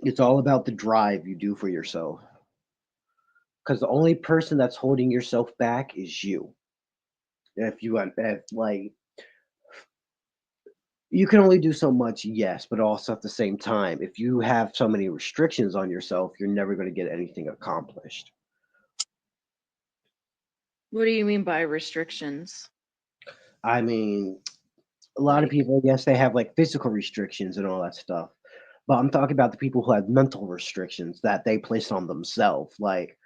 It's all about the drive you do for yourself. Because the only person that's holding yourself back is you. If you can only do so much, yes, but also at the same time, if you have so many restrictions on yourself, you're never going to get anything accomplished. What do you mean by restrictions? I mean, a lot of Like, people, yes, they have like physical restrictions and all that stuff, but I'm talking about the people who have mental restrictions that they place on themselves. Like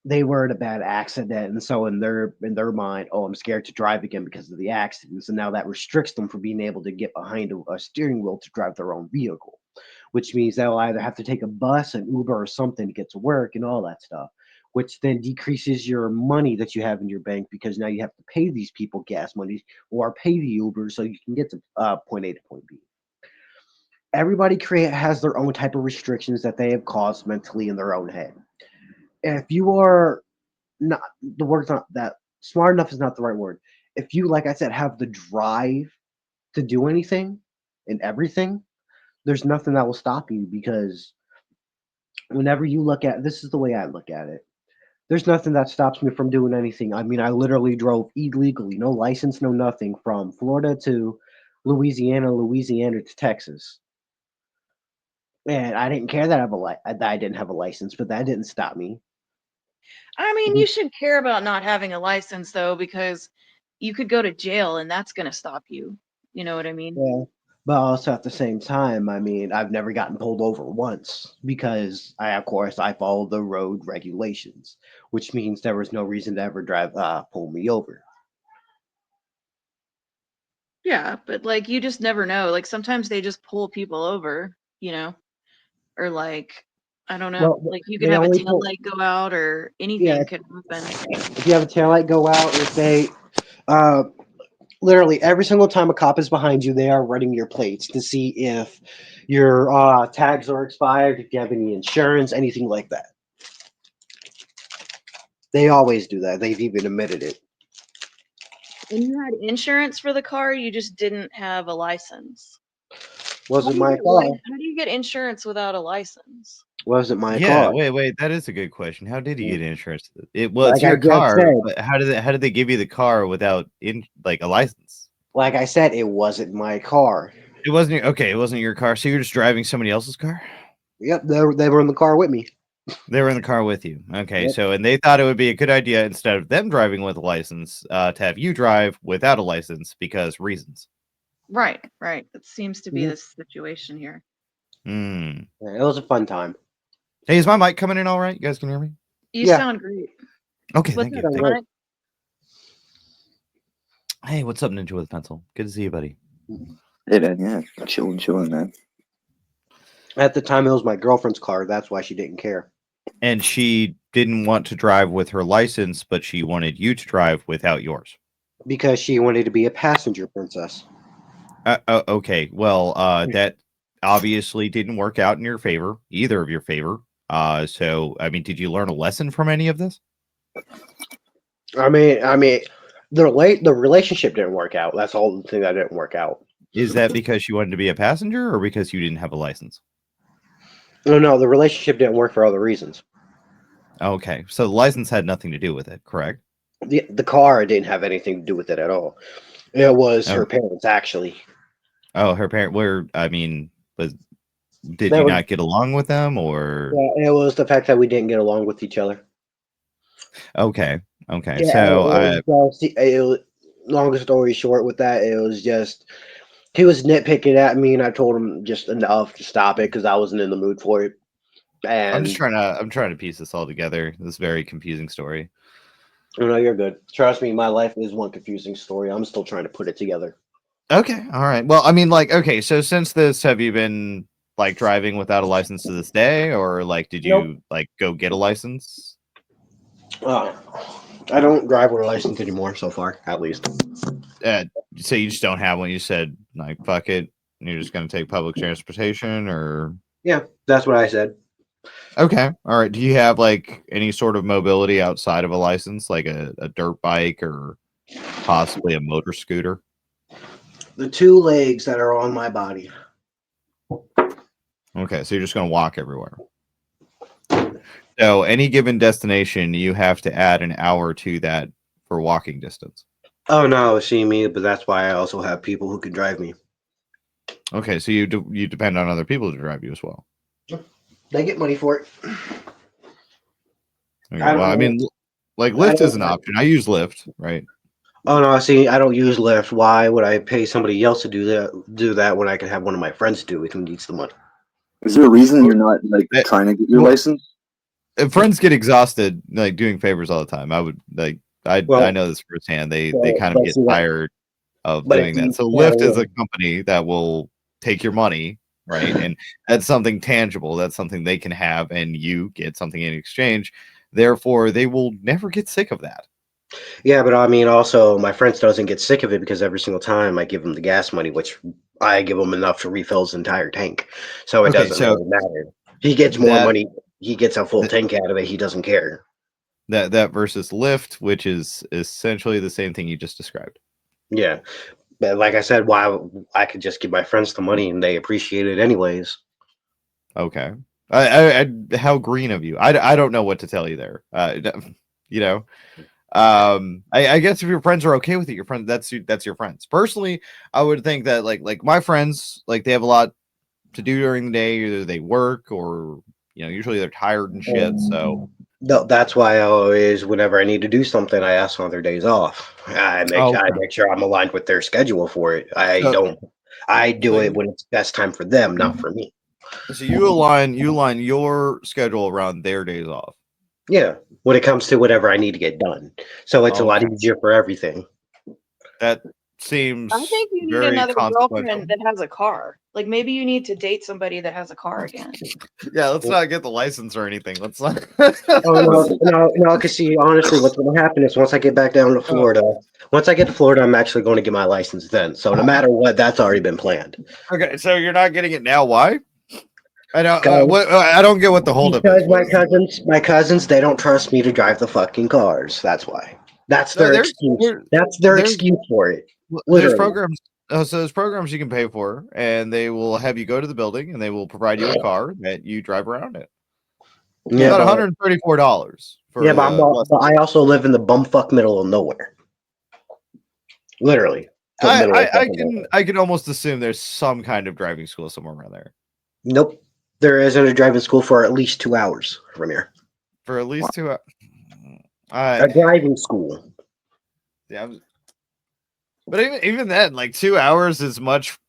they were in a bad accident, and so in their mind, oh, I'm scared to drive again because of the accident. So now that restricts them from being able to get behind a steering wheel to drive their own vehicle, which means they'll either have to take a bus, an Uber, or something to get to work and all that stuff, which then decreases your money that you have in your bank because now you have to pay these people gas money or pay the Uber so you can get to point A to point B. Everybody create has their own type of restrictions that they have caused mentally in their own head. If you are not the word's not that smart enough is not the right word. If you, like I said, have the drive to do anything and everything, there's nothing that will stop you because whenever you look at this is the way I look at it. There's nothing that stops me from doing anything. I mean, I literally drove illegally, no license, no nothing, from Florida to Louisiana, Louisiana to Texas. And I didn't care that that I didn't have a license, but that didn't stop me. I mean, you should care about not having a license though, because you could go to jail and that's going to stop you. You know what I mean? Yeah. But also at the same time, I mean, I've never gotten pulled over once because of course, I followed the road regulations, which means there was no reason to ever pull me over. Yeah, but like you just never know. Like sometimes they just pull people over, or like I don't know. Well, Like you could they have a only tail pull, light go out or yeah, anything could happen. if you have a taillight go out, if they, uh, literally every single time a cop is behind you, they are running your plates to see if your tags are expired, if you have any insurance, anything like that. They always do that. They've even admitted it. And you had insurance for the car, you just didn't have a license. How Wasn't do you my get car. how do you get insurance without a license? Wasn't my Yeah, car. wait. That is a good question. How did he get insurance? Well, it's Like I your just car, said, but how did they give you the car without in like a license? it wasn't my car. It wasn't your car. So you're just driving somebody else's car? Yep, they were in the car with me. They were in the car with you. Okay, Yep. so and they thought it would be a good idea instead of them driving with a license, to have you drive without a license because reasons. Right, right. That seems to be Mhm. the situation here. Hmm. Yeah, it was a fun time. Hey, is my mic coming in all right? You guys can hear me? You Yeah, sound great. Okay, What's thank you. up, sounds Thank you. great. Tonic? Hey, what's up, Ninja with Pencil? Good to see you, buddy. Hey, man, yeah, chilling, man. At the time, it was my girlfriend's car. That's why she didn't care And she didn't want to drive with her license, but she wanted you to drive without yours. because she wanted to be a passenger princess. Okay, well, that obviously didn't work out in your favor, either of your favor. So I mean, did you learn a lesson from any of this? I mean, the relationship didn't work out. That's all the thing that didn't work out. Is that because you wanted to be a passenger, or because you didn't have a license? No, no, the relationship didn't work for other reasons. Okay, so the license had nothing to do with it, correct? The car didn't have anything to do with it at all. It was Oh, her parents actually. oh, her parent. Where I mean, was did That you was not get along with them, or Yeah, it was the fact that we didn't get along with each other. okay, okay? Yeah, So, long story short with that, it was just he was nitpicking at me, and I told him just enough to stop it because I wasn't in the mood for it. And I'm trying to piece this all together. This very confusing story. you know, you're good. Trust me, my life is one confusing story. I'm still trying to put it together. Okay, all right. Well, I mean, like, okay, so since this, have you been like driving without a license to this day, or like, did Nope. you like go get a license? Uh, I don't drive with a license anymore, so far, at least. Uh, so you just don't have one. You said like, fuck it, and you're just gonna take public transportation, or Yeah, that's what I said. okay, all right. Do you have like any sort of mobility outside of a license, like a dirt bike or possibly a motor scooter? The two legs that are on my body. Okay, so you're just going to walk everywhere. So any given destination, you have to add an hour to that for walking distance. Oh no, see me, but that's why I also have people who can drive me. Okay, so you depend on other people to drive you as well. They get money for it. Okay, well, I mean, like Lyft is an option. I use Lyft, right? Oh no, see, I don't use Lyft. Why would I pay somebody else to do that when I can have one of my friends do it who needs the money? Is there a reason you're not like Eh, trying to get your well- license? If friends get exhausted, like doing favors all the time, I would like. I know this firsthand. They kind of get tired of doing that. So Lyft is a company that will take your money, right? And that's something tangible. That's something they can have, and you get something in exchange. Therefore, they will never get sick of that. Yeah, but I mean, also my friends doesn't get sick of it because every single time I give him the gas money, which I give him enough to refill his entire tank, so it Okay, doesn't so really matter. He gets more that- money. He gets a full tank out of it. He doesn't care. That versus Lyft, which is essentially the same thing you just described. Yeah, but like I said, why I could just give my friends the money and they appreciate it anyways. Okay. I how green of you. I don't know what to tell you there. You know, I guess if your friends are okay with it, your friend that's your friends. Personally, I would think that like my friends, like they have a lot to do during the day. Either they work or usually they're tired and shit. So No, that's why I always, whenever I need to do something, I ask on their days off. I make sure I'm aligned with their schedule for it. I do it when it's best time for them, not for me. So you align your schedule around their days off. Yeah, when it comes to whatever I need to get done, so it's a lot easier for everything. That seems. I think you need very another consequential. girlfriend that has a car. Like maybe you need to date somebody that has a car again. Yeah, let's not get the license or anything. Let's not. Oh no! Because see, honestly, what's going to happen is once I get back down to Florida, I'm actually going to get my license then. So no matter what, that's already been planned. Okay, so you're not getting it now. Why? I don't. I don't get what the holdup is. Because my cousins, they don't trust me to drive the fucking cars. That's why. That's their excuse. That's their excuse for it. There's programs. So there's programs you can pay for, and they will have you go to the building, and they will provide you a car that you drive around it. Yeah, about $134. Yeah, but I also live in the bumfuck middle of nowhere. Literally. I can almost assume there's some kind of driving school somewhere around there. Nope. There isn't a driving school for at least 2 hours from here. For at least 2 hours. A driving school. Yeah. But even then, like 2 hours is much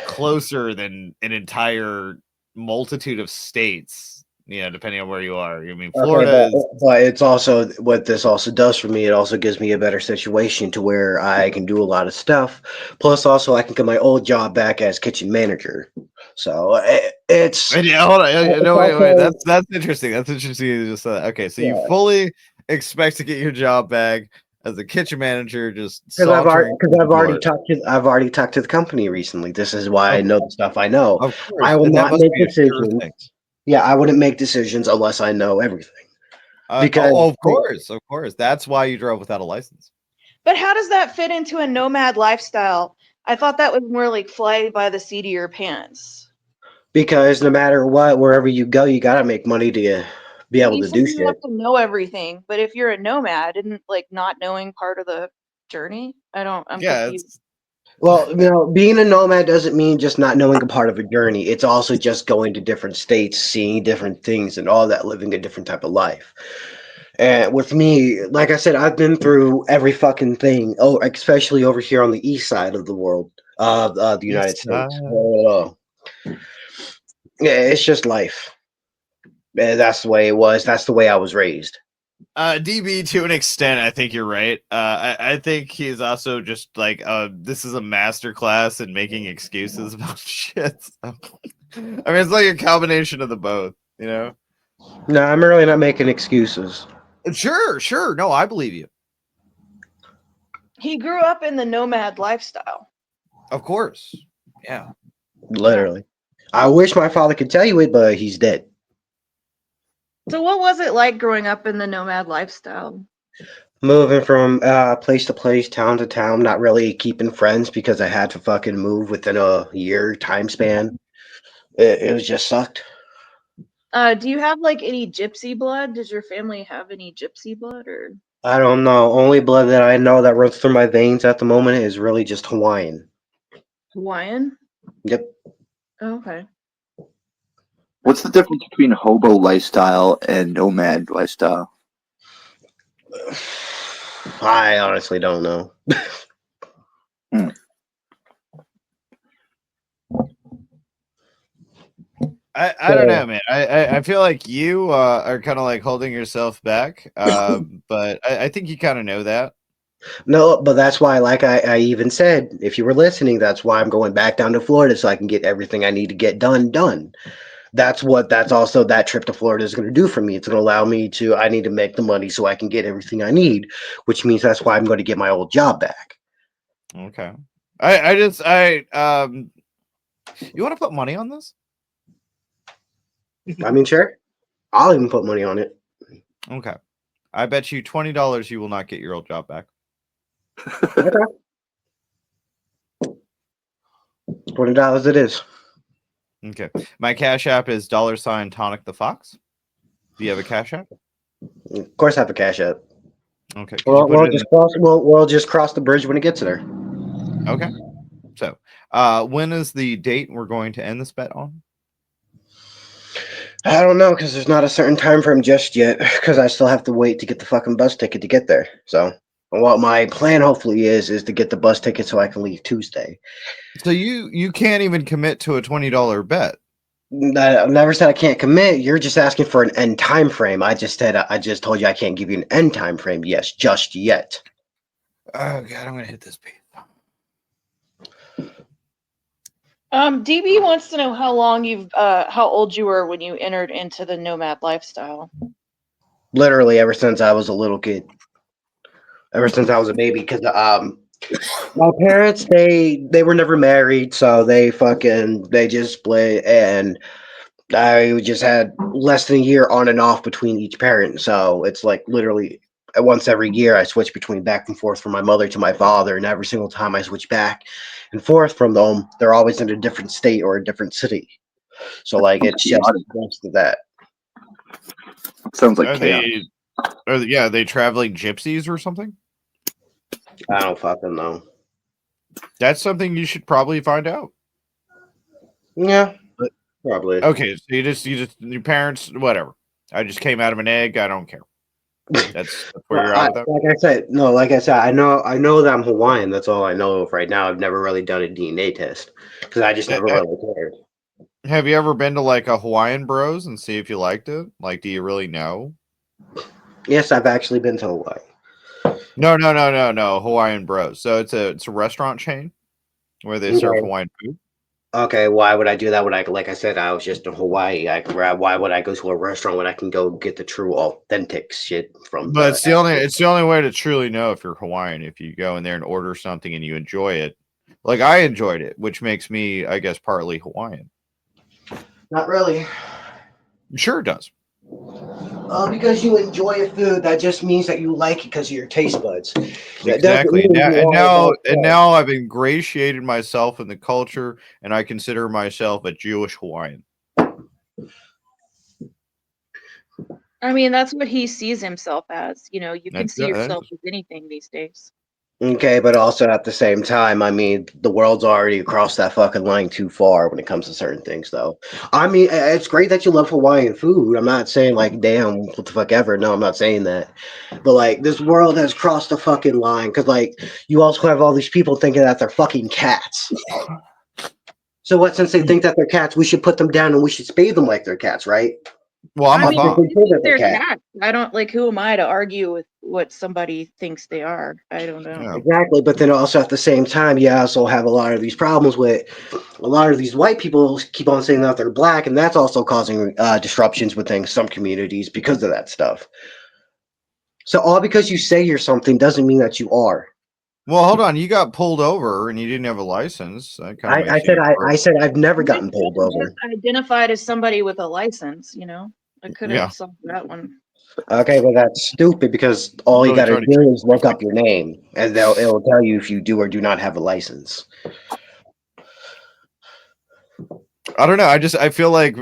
closer than an entire multitude of states, depending on where you are. I mean, Florida but it's also what this also does for me. It also gives me a better situation to where I can do a lot of stuff. Plus, also I can get my old job back as kitchen manager. So it's hold on. No, wait. That's interesting. That's interesting. You just said that. Okay, so you fully expect to get your job back as a kitchen manager, just because I've already talked to the company recently. This is why I know the stuff I know. Of course, I will not make decisions. Yeah, I wouldn't make decisions unless I know everything. Because of course, that's why you drove without a license. But how does that fit into a nomad lifestyle? I thought that was more like fly by the seat of your pants. Because no matter what, wherever you go, you gotta make money to be able to do shit. You have to know everything, but if you're a nomad, isn't like not knowing part of the journey? I'm confused. Well, being a nomad doesn't mean just not knowing a part of a journey. It's also just going to different states, seeing different things, and all that, living a different type of life. And with me, like I said, I've been through every fucking thing. Oh, especially over here on the east side of the world, the United States. Yeah, it's just life. That's the way it was. That's the way I was raised. DB, to an extent, I think you're right. I think he's also just like, this is a master class in making excuses about shit. So. I mean, it's like a combination of the both, No, I'm really not making excuses. Sure. No, I believe you. He grew up in the nomad lifestyle. Of course. Yeah. Literally. I wish my father could tell you it, but he's dead. So what was it like growing up in the nomad lifestyle? Moving from place to place, town to town, not really keeping friends because I had to fucking move within a year time span. It was just sucked. Do you have like any gypsy blood? Does your family have any gypsy blood or I don't know. Only blood that I know that runs through my veins at the moment is really just Hawaiian. Hawaiian? Yep. Oh, okay. What's the difference between hobo lifestyle and nomad lifestyle? I honestly don't know. I don't know, man. I feel like you are kind of like holding yourself back, but I think you kind of know that. No, but that's why, like I even said, if you were listening, that's why I'm going back down to Florida so I can get everything I need to get done. That's also that trip to Florida is going to do for me. It's going to allow me to, I need to make the money so I can get everything I need, which means that's why I'm going to get my old job back. Okay. You want to put money on this? I mean, sure. I'll even put money on it. Okay. I bet you $20 you will not get your old job back. Okay. $20 it is. Okay. My Cash App is $ Tonic the Fox. Do you have a Cash App? Of course, I have a Cash App. Okay. We'll just cross the bridge when it gets there. Okay. So, when is the date we're going to end this bet on? I don't know because there's not a certain time frame just yet because I still have to wait to get the fucking bus ticket to get there. So what my plan hopefully is to get the bus ticket so I can leave Tuesday. So you can't even commit to a $20 bet. I never said I can't commit. You're just asking for an end time frame. I just told you I can't give you an end time frame. Yes, just yet. Oh god, I'm gonna hit this page. DB wants to know how old you were when you entered into the nomad lifestyle. Literally ever since I was a little kid. Ever since I was a baby, because my parents they were never married, so they just split, and I just had less than a year on and off between each parent. So it's like literally once every year I switch between back and forth from my mother to my father, and every single time I switch back and forth from them, they're always in a different state or a different city. So like it's just most of that. Sounds like Are chaos. are they traveling gypsies or something? I don't fucking know. That's something you should probably find out. Yeah, probably. Okay, so you just your parents, whatever. I just came out of an egg. I don't care. That's where you're at with that. Like I said, I know that I'm Hawaiian. That's all I know of right now. I've never really done a DNA test because I just never really cared. Have you ever been to like a Hawaiian Bros and see if you liked it? Like, do you really know? Yes, I've actually been to Hawaii. No, Hawaiian Bros. So it's a restaurant chain where they serve Hawaiian food. Okay, why would I do that when like I said, I was just in Hawaii. Why would I go to a restaurant when I can go get the true authentic shit from But it's the only way to truly know if you're Hawaiian, if you go in there and order something and you enjoy it. Like I enjoyed it, which makes me, I guess, partly Hawaiian. Not really. Sure it does. Because you enjoy a food, that just means that you like it because of your taste buds. Exactly. Now I've ingratiated myself in the culture, and I consider myself a Jewish Hawaiian. I mean, that's what he sees himself as. You know, you can see yourself as anything these days. Okay, but also at the same time, I mean, the world's already across that fucking line too far when it comes to certain things, though. I mean, it's great that you love Hawaiian food. I'm not saying, like, damn, what the fuck ever. No, I'm not saying that. But, like, this world has crossed the fucking line because, like, you also have all these people thinking that they're fucking cats. So what, since they think that they're cats, we should put them down and we should spay them like they're cats, right? Well, I'm a think they're cats. I don't like. Who am I to argue with what somebody thinks they are? I don't know. Yeah. Exactly, but then also at the same time, you also have a lot of these problems with a lot of these white people keep on saying that they're black, and that's also causing disruptions within some communities because of that stuff. So all because you say you're something doesn't mean that you are. Well, hold on. You got pulled over and you didn't have a license. That kind of I said I've never gotten pulled over. Identified as somebody with a license, you know. I could have solved that one. Okay, well that's stupid because all you got to do is look up your name, and it'll tell you if you do or do not have a license. I don't know. I feel like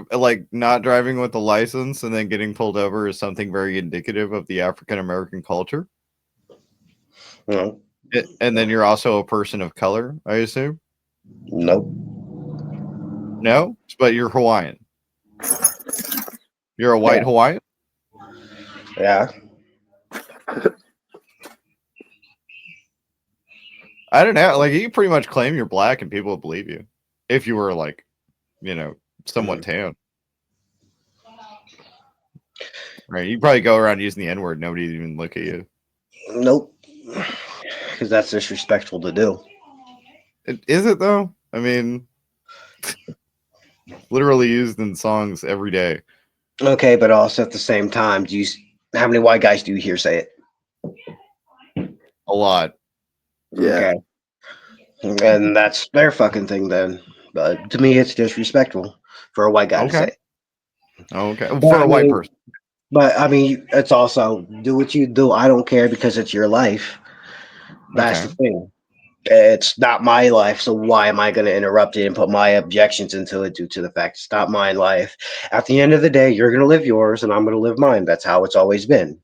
not driving with a license and then getting pulled over is something very indicative of the African American culture. No, And then you're also a person of color, I assume. nope. No, but you're Hawaiian. You're a white Yeah. Hawaiian. Yeah. I don't know. Like you pretty much claim you're black, and people would believe you if you were like, somewhat tan. Right? You probably go around using the N-word. Nobody even look at you. Nope. Because that's disrespectful to do. Is it though? I mean, literally used in songs every day. Okay, but also at the same time, how many white guys do you hear say it? A lot. Yeah. Okay. And that's their fucking thing then. But to me, it's disrespectful for a white guy to Okay. say it. Okay. But, For a white person. But I mean, it's also do what you do. I don't care because it's your life. That's Okay. the thing. It's not my life, so why am I going to interrupt it and put my objections into it due to the fact it's not my life? At the end of the day, you're going to live yours and I'm going to live mine. That's how it's always been.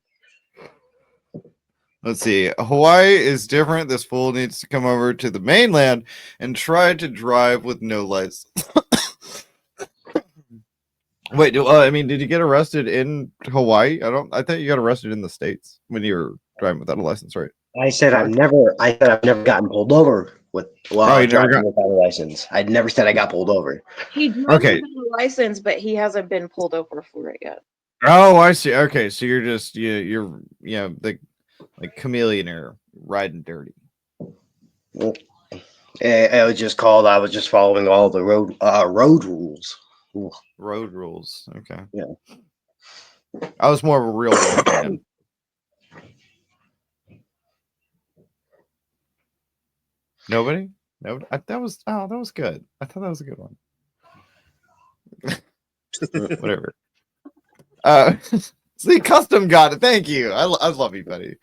Let's see. Hawaii is different. This fool needs to come over to the mainland and try to drive with no license. Wait, did you get arrested in Hawaii? I thought you got arrested in the States when you were driving without a license, right? I said I've never gotten pulled over while driving without a license. I never said I got pulled over. He drove Okay. without a license, but he hasn't been pulled over for it yet. Oh, I see. Okay, so you're just you're the like chameleon riding dirty. It was just called. I was just following all the road rules. Ooh. Road rules. Okay. Yeah. I was more of a real world fan. Nobody? No. That was good. I thought that was a good one. Whatever. See, custom got it. Thank you. I love you, buddy.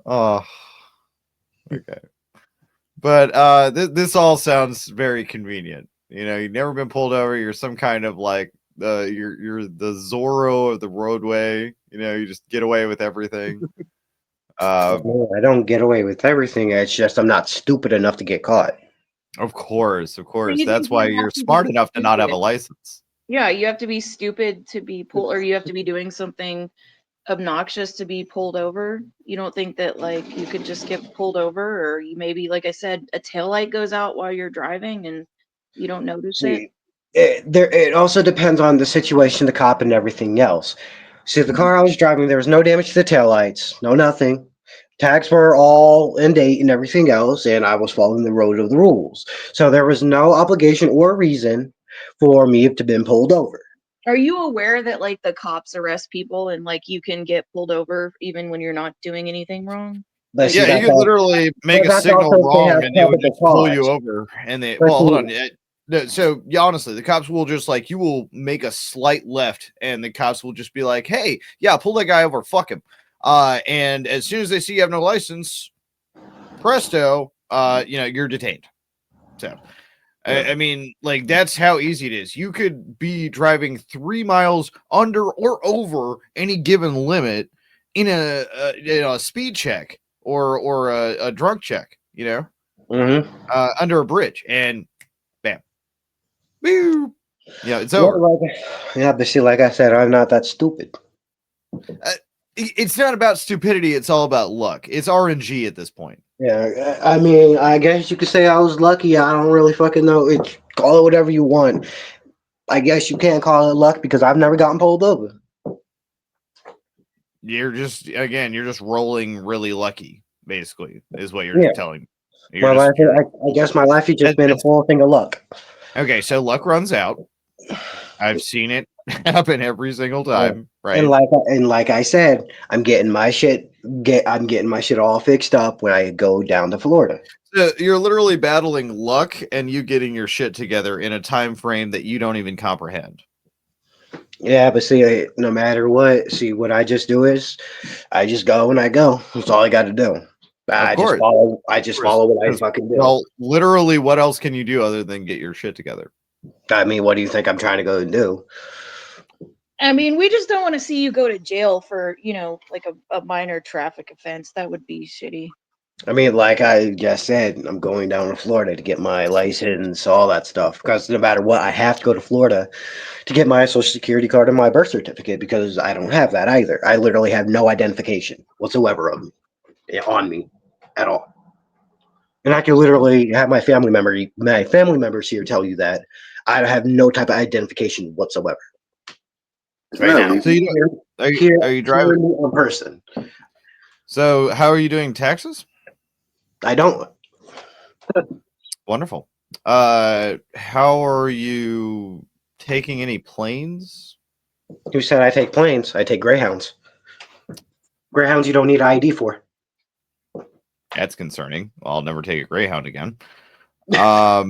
Oh, okay. But this all sounds very convenient. You've never been pulled over. You're some kind of like you're the Zorro of the roadway. You just get away with everything. No, I don't get away with everything. It's just I'm not stupid enough to get caught. Of course. you That's think why you have you're to smart be enough to not have a stupid? license. Yeah, you have to be stupid to be pulled, or you have to be doing something obnoxious to be pulled over. You don't think that like you could just get pulled over, or you maybe, like I said, a taillight goes out while you're driving and you don't notice it? See, it also depends on the situation, the cop, and everything else. See, the car I was driving, there was no damage to the taillights, no nothing. Tags were all in date and everything else, and I was following the road of the rules. So there was no obligation or reason for me to have been pulled over. Are you aware that like the cops arrest people and like you can get pulled over even when you're not doing anything wrong? But see, Yeah, you that's could all, literally make a that's signal also if they wrong have and they would probable just pull you cause. over. And they, But hold on. see, No, so yeah, honestly, the cops will just like, you will make a slight left and the cops will just be like, hey, yeah, pull that guy over, fuck him. And as soon as they see you have no license, presto, you're detained. So I mean, like, that's how easy it is. You could be driving 3 miles under or over any given limit in a speed check or a drunk check, under a bridge, and bam, boop. Yeah, it's over. But see, like I said, I'm not that stupid. It's not about stupidity. It's all about luck. It's RNG at this point. Yeah, I mean, I guess you could say I was lucky. I don't really fucking know. Call it whatever you want. I guess you can't call it luck because I've never gotten pulled over. You're just rolling really lucky, basically, is what you're telling me. I guess my life has just been a full thing of luck. Okay, so luck runs out. I've seen it happen every single time, right? And like I said, I'm getting my shit all fixed up when I go down to Florida. So you're literally battling luck and you getting your shit together in a time frame that you don't even comprehend. Yeah, but see, no matter what, what I just do is I just go and I go. That's all I got to do. I just follow what I fucking do. Well, literally, what else can you do other than get your shit together? I mean, what do you think I'm trying to go and do? I mean, we just don't want to see you go to jail for, like a minor traffic offense. That would be shitty. I mean, like I just said, I'm going down to Florida to get my license, all that stuff. Because no matter what, I have to go to Florida to get my social security card and my birth certificate because I don't have that either. I literally have no identification whatsoever of on me at all. And I can literally have my family members here tell you that I have no type of identification whatsoever. Isn't Right that now, illegal? So you don't, here, are you driving? in person. So how are you doing taxes? I don't. Wonderful. How are you taking any planes? Who said I take planes? I take Greyhounds. Greyhounds you don't need ID for. That's concerning. I'll never take a Greyhound again. Yeah,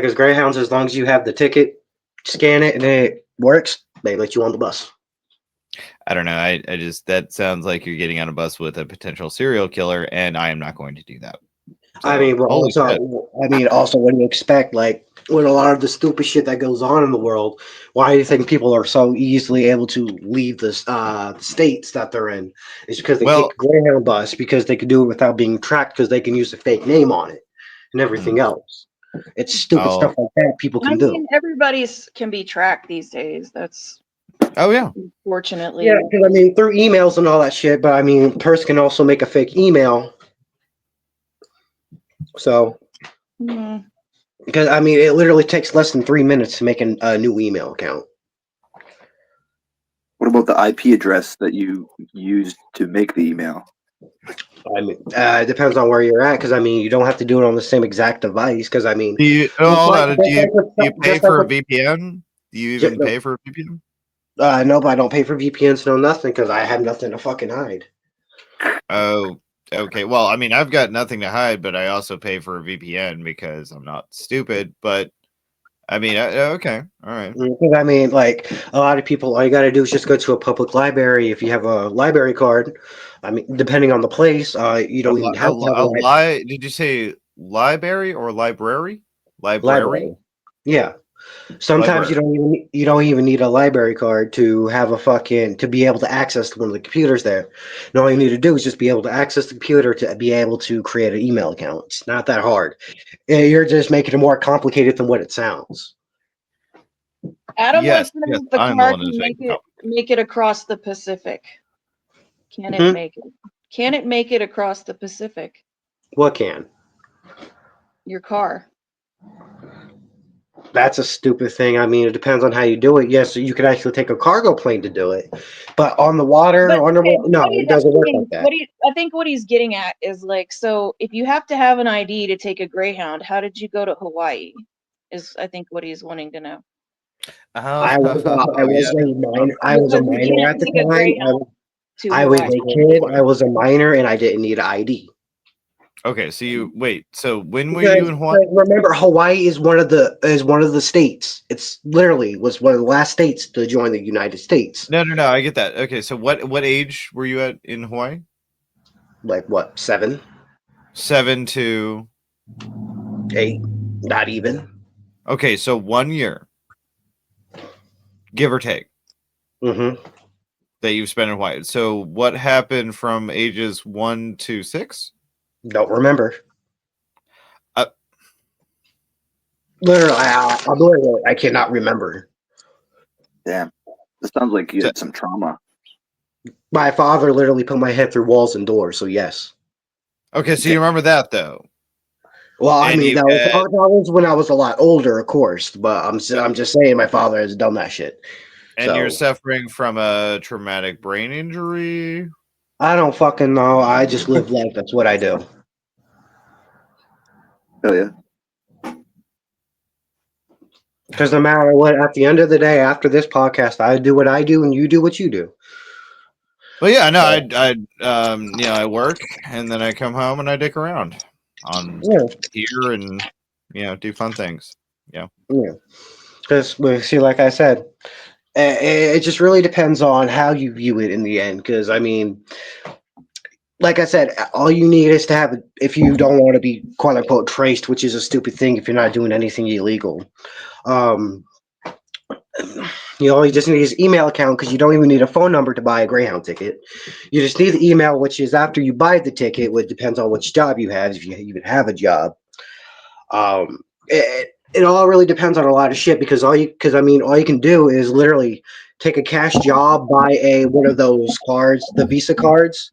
because Greyhounds, as long as you have the ticket, scan it, and it works, they let you on the bus. I don't know. I just that sounds like you're getting on a bus with a potential serial killer, and I am not going to do that. So, I mean, holy shit. also, what do you expect? Like, with a lot of the stupid shit that goes on in the world, why do you think people are so easily able to leave the states that they're in? It's because they Well- take a Greyhound bus because they can do it without being tracked because they can use a fake name on it and everything else. It's stupid stuff like that people I can do. mean, everybody's can be tracked these days. That's Oh yeah. unfortunately. Yeah, because I mean, through emails and all that shit, but I mean, a person can also make a fake email. So, Mhm. because I mean, it literally takes less than 3 minutes to make a new email account. What about the IP address that you used to make the email? I mean, it depends on where you're at, because I mean, you don't have to do it on the same exact device. Because I mean, Do you? Hold on. Do you pay just like for a with- VPN? Do you Ju- even pay for a VPN? no, but I don't pay for VPNs, no nothing, because I have nothing to fucking hide. Oh, okay. Well, I mean, I've got nothing to hide, but I also pay for a VPN because I'm not stupid. But I mean, okay, all right. Because I mean, like a lot of people, all you got to do is just go to a public library. If you have a library card, I mean, depending on the place, you don't even have to have a Did you say library or library? library. Yeah. Sometimes Library. you don't even need a library card to have a fucking to be able to access one of the computers there. And all you need to do is just be able to access the computer to be able to create an email account. It's not that hard. You're just making it more complicated than what it sounds. Adam Yes, wants to know yes, if the I'm the car one can who's making make it across the Pacific. Can it Hmm? make it? Can it make it across the Pacific? What can? Your car. That's a stupid thing. I mean, it depends on how you do it. Yes, you could actually take a cargo plane to do it, but on the water, But underwater, no, what he's it doesn't work asking- like that. I think what he's getting at is like, so if you have to have an ID to take a Greyhound, how did you go to Hawaii? Is I think what he's wanting to know. I was a minor. I was a Because you minor can't at the take a time. Greyhound to I was Hawaii. a kid. I was a minor, and I didn't need an ID. Okay, so you wait. So when were Because, you in Hawaii? remember, Hawaii is one of the states. It's literally was one of the last states to join the United States. No, I get that. Okay, so what age were you at in Hawaii? Like what, 7, 7 to 8, not even. okay, so 1 year, give or take, Mm-hmm. that you've spent in Hawaii. So what happened from ages 1 to 6? Don't remember. Uh, Literally, I cannot remember. Damn, this sounds like you So- had some trauma. My father literally put my head through walls and doors. So yes. Okay, so you remember that though. Well, I And mean, you that had- was when I was a lot older, of course. But I'm just saying, my father has done that shit. And you're So suffering from a traumatic brain injury. I don't fucking know. I just live life. That's what I do. Hell yeah. Because no matter what, at the end of the day, after this podcast, I do what I do, and you do what you do. But yeah, no, I work and then I come home and I dick around on Yeah, here and do fun things. yeah. Because see, like I said, it just really depends on how you view it in the end. Because I mean, like I said, all you need is to have, if you don't want to be quote unquote traced, which is a stupid thing if you're not doing anything illegal. Um, you just need his email account because you don't even need a phone number to buy a Greyhound ticket. You just need the email, which is after you buy the ticket, which depends on which job you have, if you even have a job. It all really depends on a lot of shit because all you can do is literally take a cash job, buy one of those cards, the Visa cards,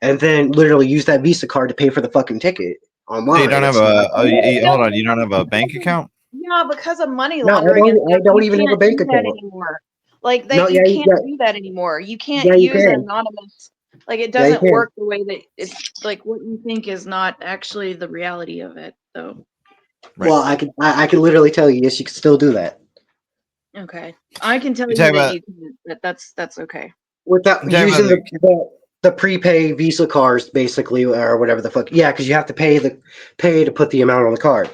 and then literally use that Visa card to pay for the fucking ticket So you online. don't have It's not, hold on, you don't have a bank account? Yeah, because of money no, laundering and I stuff, don't you even have a can't bank do that account. anymore. Like No, that, you can't do that anymore. You can't yeah, you use an can. anonymous. Like it Yeah, you doesn't can. work the way that it's like what you think is not actually the reality of it, though. Right. Well, I can literally tell you, yes, you can still do that Okay, I can tell You you talk that about you can. That's okay. without you talking about using the prepay Visa cards, basically, or whatever the fuck. Yeah, because you have to pay to put the amount on the card.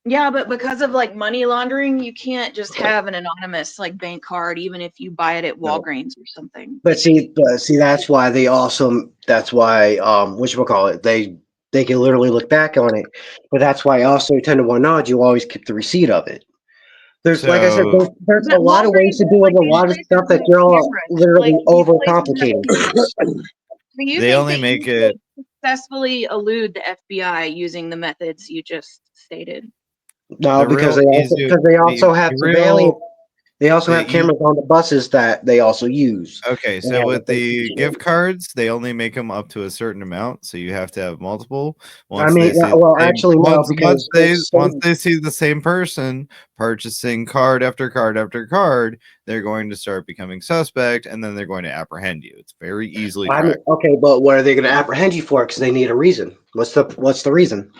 Yeah, but because of like money laundering, you can't just have an anonymous like bank card, even if you buy it at No. Walgreens or something. But see, that's why whatchamacallit, they can literally look back on it. But that's why also 10 to 1 odds, you always keep the receipt of it. There's, like I said, so there's a But lot of ways Walgreens to is do it, like a these lot of stuff places that with you're all cameras. literally Like these places have overcomplicating. cameras. Do you they think only that make you it could successfully elude the FBI using the methods you just stated? No, the because real easy they the, also have the surveillance. real They also the have cameras on the buses that they also use. Okay, And so with they the teach gift you. cards, they only make them up to a certain amount, so you have to have multiple. I Once mean, they see the well, same, actually, no, because once they see the same person purchasing card after card after card, they're going to start becoming suspect, and then they're going to apprehend you. It's very easily I mean, tracked. okay, but what are they going to apprehend you for? Because they need a reason. What's the reason?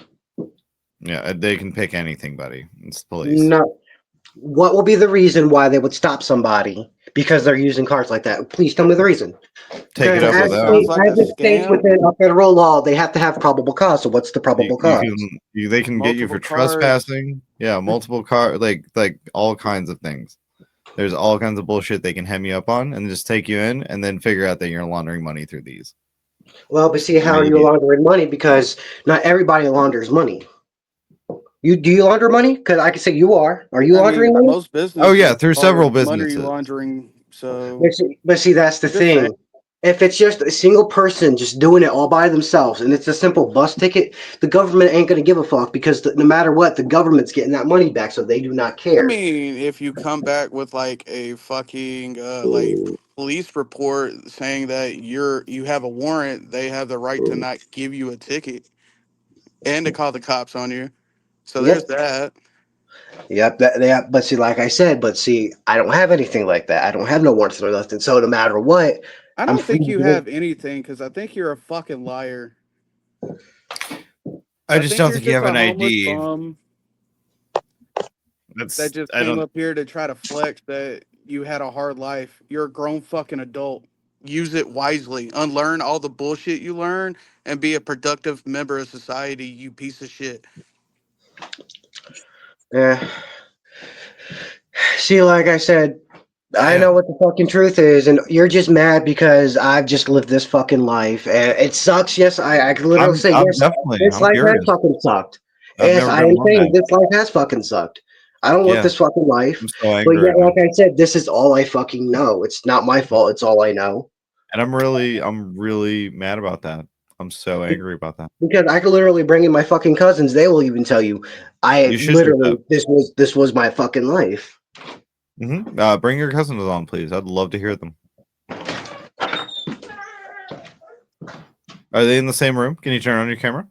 Yeah, they can pick anything, buddy. It's the police. No. What will be the reason why they would stop somebody because they're using cards like that? Please tell me the reason. Take it Because up with Because it sounds them. like a as it states scam. within a federal law, they have to have probable cause. So what's the probable cause? They can get you for Multiple cards. trespassing. Yeah, multiple like all kinds of things. There's all kinds of bullshit they can hem you up on and just take you in and then figure out that you're laundering money through these. Well, but see, how are you Maybe. laundering money? Because not everybody launders money. Do you launder money? Because I can say you are. Are you I laundering mean, money? most Oh yeah, businesses through are several money businesses. laundering. So But see, that's the just saying. thing. If it's just a single person just doing it all by themselves and it's a simple bus ticket, the government ain't going to give a fuck because no matter what, the government's getting that money back, so they do not I care. mean, if you come back with like a fucking like police report saying that you have a warrant, they have the right to not give you a ticket and to call the cops on you. So Yep. there's that. Yep. But see, like I said, I don't have anything like that. I don't have no warrants or nothing. So no matter what, I I'm don't free think to you do it. have anything because I think you're a fucking liar. I I just think don't you're think you just have a an homeless ID. bum that That's just I came don't up here to try to flex that you had a hard life. You're a grown fucking adult. Use it wisely. Unlearn all the bullshit you learn and be a productive member of society, you piece of shit. Yeah. See, like I said, I know damn. what the fucking truth is, and you're just mad because I've just lived this fucking life, and it sucks. Yes, I can literally say I'm yes. definitely This I'm life has curious. fucking sucked. I've Yes, never I been am alone saying that. this life has fucking sucked. I don't want Yeah, this fucking life, I'm so but angry yet, right now. like I said, this is all I fucking know. It's not my fault. It's all I know. And I'm really mad about that. I'm so angry about that. Because I could literally bring in my fucking cousins. They will even tell you, I You should do literally that. this was my fucking life. Bring your cousins on, please. I'd love to hear them. Are they in the same room? Can you turn on your camera?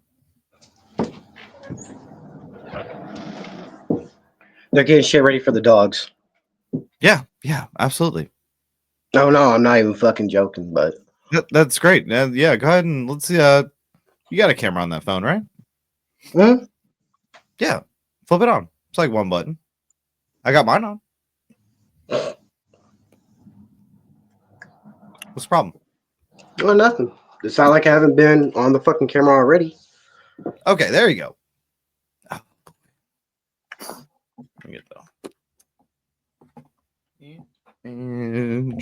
They're getting shit ready for the dogs. Yeah, absolutely. No, I'm not even fucking joking, but. That's great. Yeah, go ahead and let's see. You got a camera on that phone, right? Hmm? Yeah, flip it on. It's like one button. I got mine on. What's the problem? Well, nothing. It's not like I haven't been on the fucking camera already. Okay, there you go. Oh, let me get that. And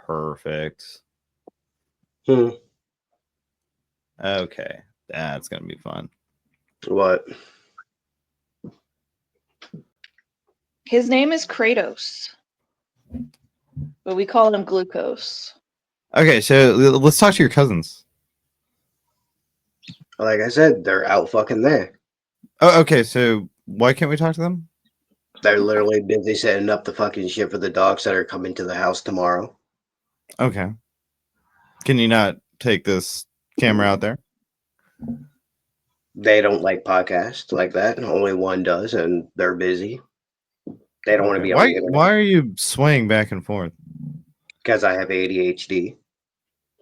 Perfect. Hmm. Okay, that's gonna be fun. What? His name is Kratos, but we call him Glucose. Okay, so let's talk to your cousins. Like I said, they're out fucking there. Oh, okay. So why can't we talk to them? They're literally busy setting up the fucking shit for the dogs that are coming to the house tomorrow. Okay. Can you not take this camera out there? They don't like podcasts like that. Only one does, and they're busy. They don't want to Okay. be on the internet Why are you swaying back and forth? because I have ADHD.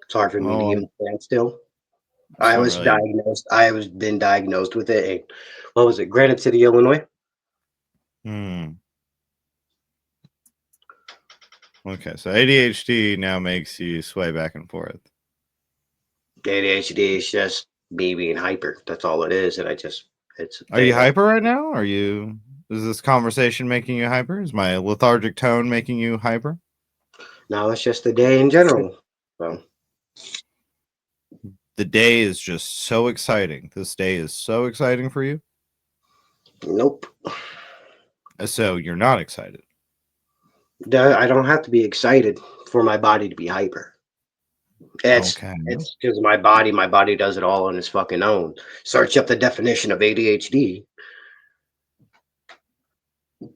It's hard for me to Oh, even stand still. it's I not was really. diagnosed. I was been diagnosed with it. What was it? Granite City, Illinois. Hmm. Okay, so ADHD now makes you sway back and forth. ADHD is just me being hyper. That's all it is, and it's a Are you thing. hyper right now? Are you? Is this conversation making you hyper? Is my lethargic tone making you hyper? No, it's just the day in general. So The day is just so exciting. This day is so exciting for you. nope. So you're not excited. I don't have to be excited for my body to be hyper. Okay. It's because my body does it all on its fucking own. Search up the definition of ADHD.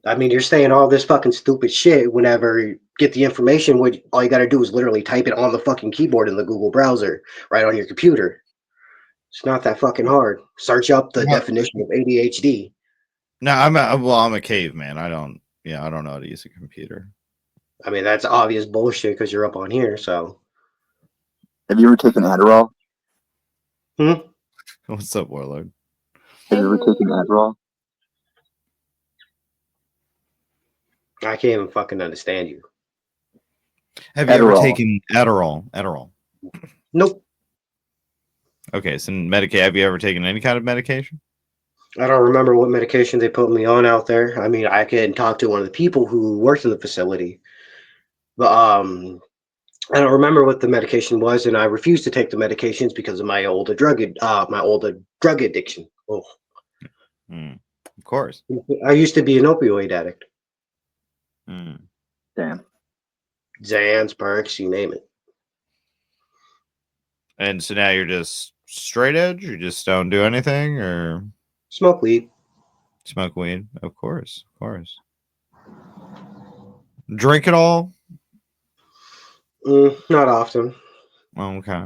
I mean, you're saying all this fucking stupid shit whenever you get the information, what all you gotta do is literally type it on the fucking keyboard in the Google browser, right on your computer. It's not that fucking hard. Search up the No, definition of ADHD. no, I'm a caveman. I don't know how to use a computer. I mean, that's obvious bullshit because you're up on here, so. Have you ever taken Adderall? What's up, Warlord? Have you ever taken Adderall? I can't even fucking understand you. Have you ever Adderall. taken Adderall? Nope. Okay, so Medicaid. Have you ever taken any kind of medication? I don't remember what medication they put me on out there. I mean, I can talk to one of the people who works in the facility, but I don't remember what the medication was, and I refuse to take the medications because of my older drug addiction. Oh, Of course. I used to be an opioid addict. Damn. Xans, perks, you name it. And so now you're just straight edge. You just don't do anything, or Smoke weed. smoke weed. Of course. Drink it all. Not often. Okay.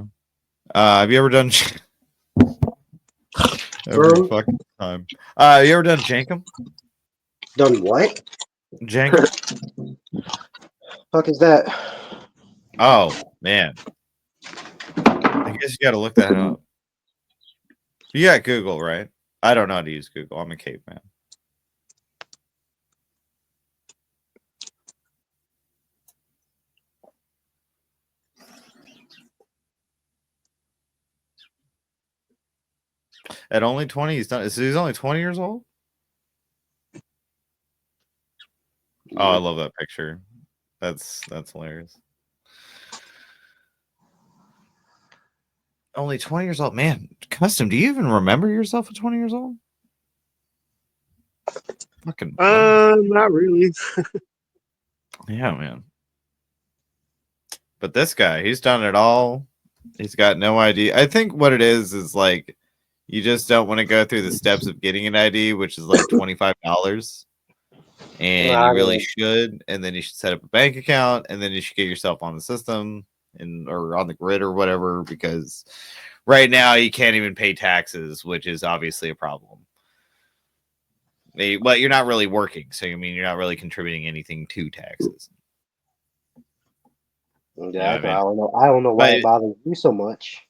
Have you ever done every fucking time? You ever done Jankum? Done what? Jankum? Fuck is that? Oh man. I guess you got to look that up. You got Google, right? I don't know how to use Google. I'm a caveman. At only 20, he's only 20 years old? Oh, I love that picture. That's hilarious. Only 20 years old. Man, Custom, do you even remember yourself at 20 years old? Fucking not really. yeah, man. But this guy, he's done it all. He's got no ID. I think what it is like you just don't want to go through the steps of getting an ID, which is like $25. And you really should. And then you should set up a bank account, and then you should get yourself on the system or on the grid or whatever, because right now you can't even pay taxes, which is obviously a problem. But you're not really working, so I mean you're not really contributing anything to taxes. Yeah, I don't know why it bothers you so much.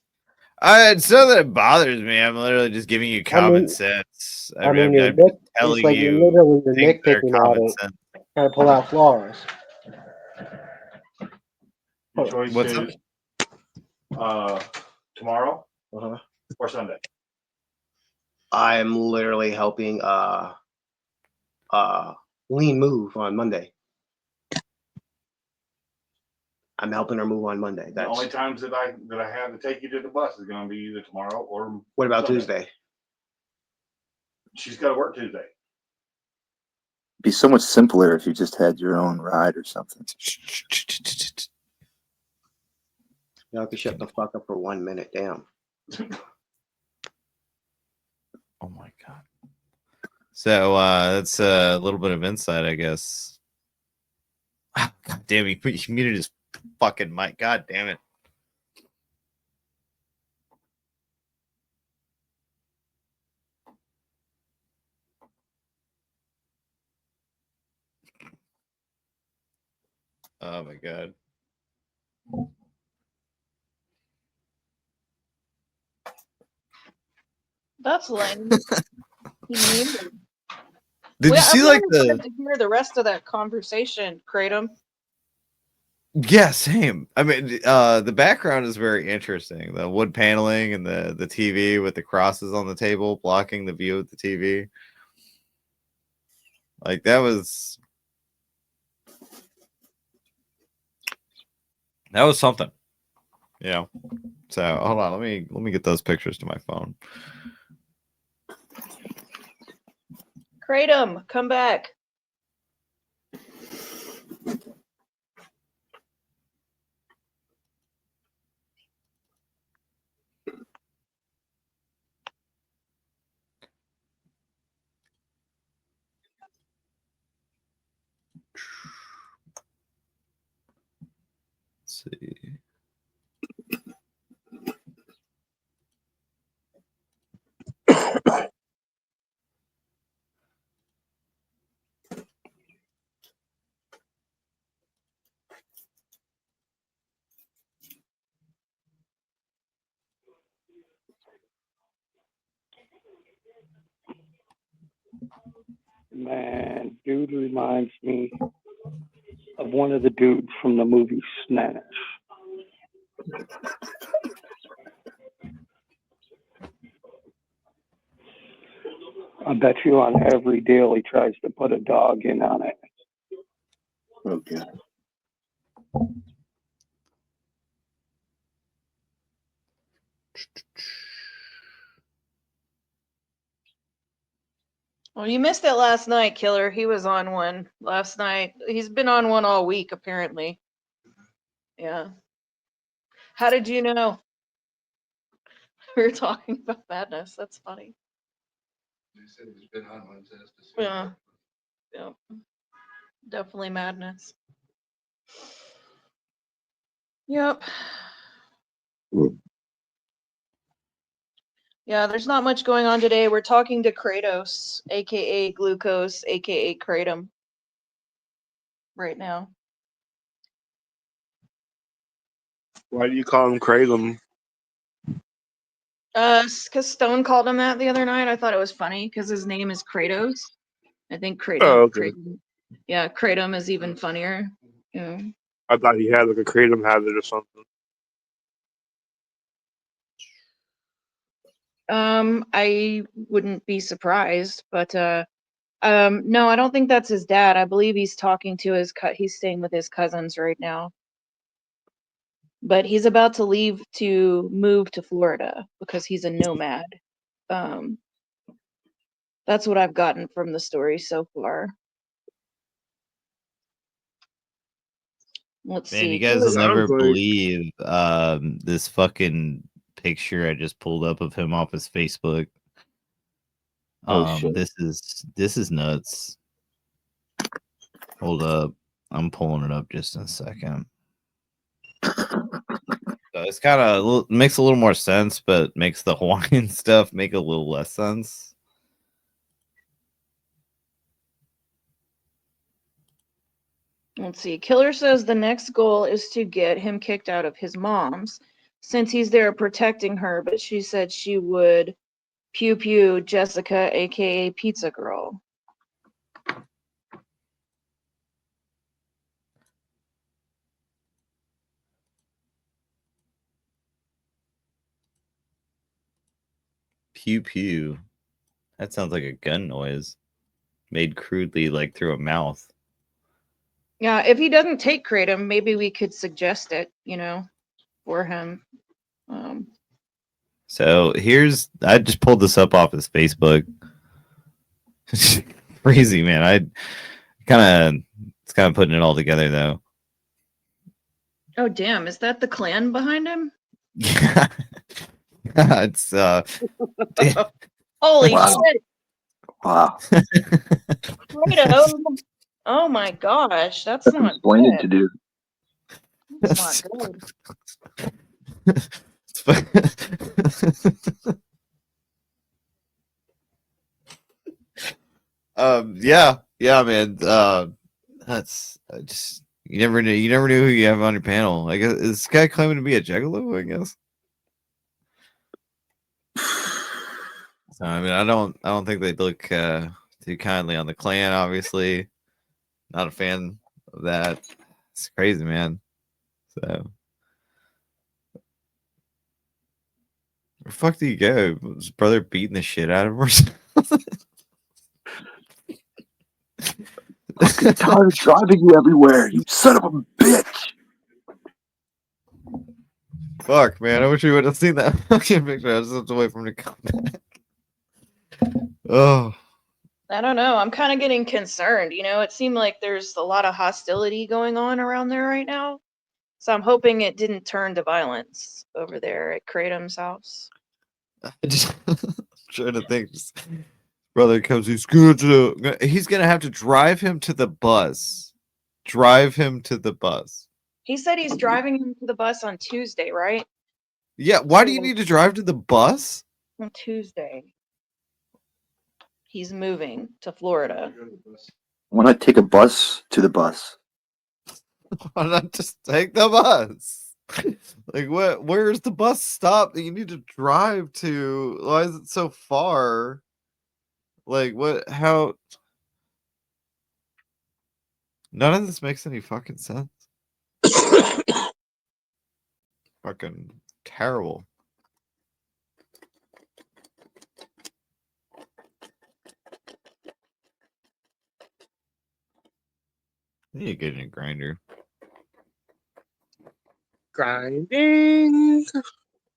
It's not that it bothers me. I'm literally just giving you common sense. I mean, I'm telling like you you're literally things that are nitpicking common out sense. trying to pull out flaws. Your choice What's is tomorrow or Sunday. I'm literally helping Lean Move on Monday. I'm helping her move on Monday. The That's only times that I have to take you to the bus is going to be either tomorrow or what about Sunday. Tuesday? She's got to work Tuesday. Be so much simpler if you just had your own ride or something. Y'all can shut the fuck up for 1 minute. Damn. Oh my god. So that's a little bit of insight, I guess. God damn, you muted his fucking mic. God damn it. Oh my god. That's lame. He muted. Did you see like I wanted to hear the rest of that conversation, Kratom. Yeah, same. I mean, the background is very interesting. The wood paneling and the TV with the crosses on the table blocking the view of the TV. Like that was something. You know. So hold on, let me get those pictures to my phone. Kratom, come back. Let's see. Man, dude reminds me of one of the dudes from the movie Snatch. I bet you on every deal he tries to put a dog in on it. Okay. Well, you missed it last night, Killer. He was on one last night. He's been on one all week, apparently. Yeah. How did you know? We were talking about madness. That's funny. Yeah. Yeah. Definitely madness. Yep. Yeah, there's not much going on today. We're talking to Kratos, aka Glucose, aka Kratom, right now. Why do you call him Kratom? Because Stone called him that the other night. I thought it was funny because his name is Kratos. I think Kratom. Oh, okay. Yeah, Kratom is even funnier. Yeah. I thought he had like a Kratom habit or something. I wouldn't be surprised, but no, I don't think that's his dad. I believe he's talking to he's staying with his cousins right now. But he's about to leave to move to Florida because he's a nomad. That's what I've gotten from the story so far. Let's Man, see. you guys will never Sounds like- believe this fucking picture I just pulled up of him off his Facebook. Shit. This is nuts. Hold up. I'm pulling it up just in a second. So it's kind of makes a little more sense, but makes the Hawaiian stuff make a little less sense. Let's see. Killer says the next goal is to get him kicked out of his mom's since he's there protecting her, but she said she would pew pew Jessica, aka Pizza Girl. Pew pew. That sounds like a gun noise made crudely like through a mouth. Yeah, if he doesn't take Kratom, maybe we could suggest it, for him. So I just pulled this up off his Facebook. Crazy, man. It's kind of putting it all together though. Oh damn, is that the clan behind him? Yeah. It's Holy Wow. shit, Wow. Kratom! Oh my gosh, that's That's not splendid to good. do. That's not good. yeah, man. That's just you never knew who you have on your panel. I guess is this guy claiming to be a gigolo, I guess. So I mean, I don't think they look too kindly on the clan. Obviously, not a fan of that. It's crazy, man. So, where the fuck do you go? Was his brother beating the shit out of him or something? I'm tired of driving you everywhere, you son of a bitch. Fuck, man. I wish we would have seen that fucking picture. I just have to wait for him to come back. Oh. I don't know. I'm kind of getting concerned. It seemed like there's a lot of hostility going on around there right now. So I'm hoping it didn't turn to violence over there at Kratom's house. I just trying to think. Brother comes, he's gonna have to drive him to the bus. Drive him to the bus. He said he's driving him to the bus on Tuesday, right? Yeah, why do you need to drive to the bus? On Tuesday. He's moving to Florida. Why not take a bus to the bus? Why not just take the bus? Like what? Where's the bus stop that you need to drive to? Why is it so far? Like what? How? None of this makes any fucking sense. Fucking terrible. I need to get in a grinder. Grinding.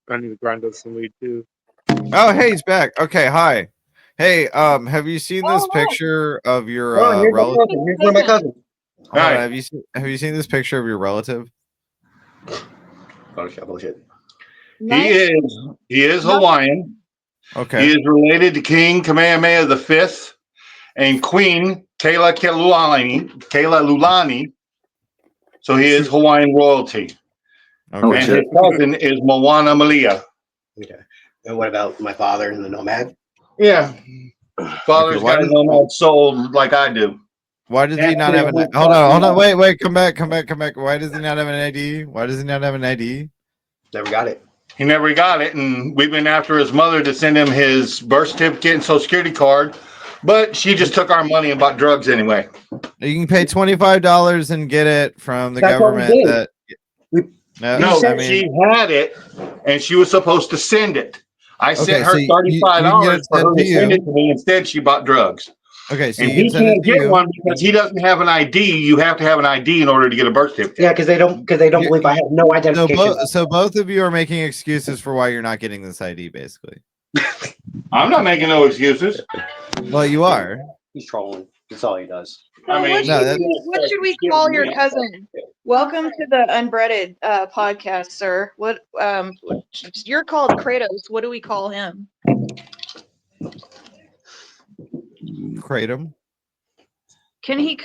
I need to grind up some weed too. Oh, hey, he's back. Okay, hi. Hey, have you seen this hi. picture of your Oh, here's my relative? cousin. Here's one of my cousins. Hold on, Hi. have you seen this picture of your relative? Bullshit. Nice. He is Hawaiian. Okay. He is related to King Kamehameha V and Queen Kayla Lulani. So he is Hawaiian royalty. Okay. And his cousin is Moana Malia. Okay. And what about my father and the nomad? Yeah. Father's Okay, why got a does- nomad soul like I do. Why does he not have an hold on, wait, come back. Why does he not have an ID? Why does he not have an ID? Never got it. He never got it, and we've been after his mother to send him his birth certificate and social security card, but she just took our money and bought drugs anyway. You can pay $25 and get it from the That's what we government. did. No, said she had it, and she was supposed to send it. I Okay, sent her so you can get $35 it for her sent to to send you. it to me. Instead, she bought drugs. Okay, so And you he can send it can't to get you. one because he doesn't have an ID. You have to have an ID in order to get a birth certificate. Yeah, because they don't believe I have no identification. So both of you are making excuses for why you're not getting this ID, basically. I'm not making no excuses. Well, you are. He's trolling. That's all he does. I mean, What should we call your cousin? Welcome to the Unbreaded podcast, sir. What you're called Kratos. What do we call him? Kratom. Can he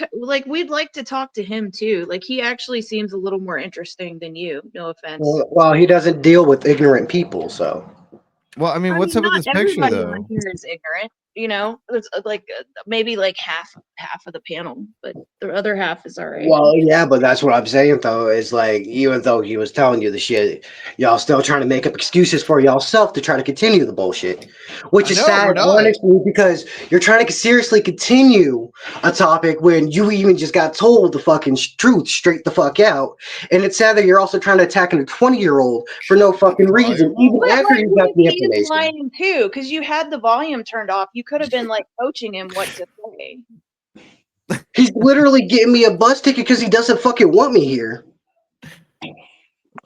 we'd like to talk to him too. Like he actually seems a little more interesting than you. No offense. Well, he doesn't deal with ignorant people, so. Well, I mean, what's up with not this picture, everybody though? on here is ignorant. It's maybe like half of the panel, but the other half is all right. Well, yeah, but that's what I'm saying, though, is like, even though he was telling you the shit, y'all still trying to make up excuses for y'allself to try to continue the bullshit, which is No, we're sad, not. honestly, because you're trying to seriously continue a topic when you even just got told the fucking truth straight the fuck out. And it's sad that you're also trying to attack a 20-year-old for no fucking reason, even after you got the He's information. lying too, because you had the volume turned off. You could have been like coaching him what to say. He's literally getting me a bus ticket because he doesn't fucking want me here.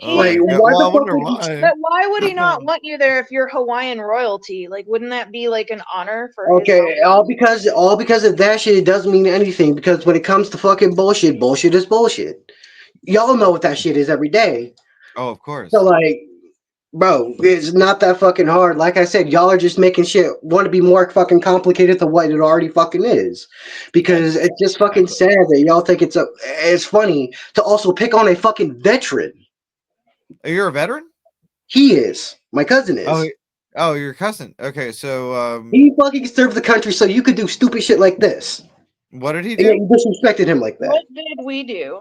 Oh Like, my God. why Well, I the fuck wonder would he? why. But why would he not want you there if you're Hawaiian royalty? Like, wouldn't that be like an honor for his Okay, house? all because of that shit, it doesn't mean anything. Because when it comes to fucking bullshit, bullshit is bullshit. Y'all know what that shit is every day. Oh, of So course. like, bro, it's not that fucking hard. Like I said, y'all are just making shit want to be more fucking complicated than what it already fucking is. Because Yes, it's just fucking exactly. sad that y'all think it's funny to also pick on a fucking veteran. You're a veteran? He is. My cousin Oh, is. oh, your cousin. Okay, so He fucking served the country so you could do stupid shit like this. what did he And yet do? you disrespected him like that. What did we do?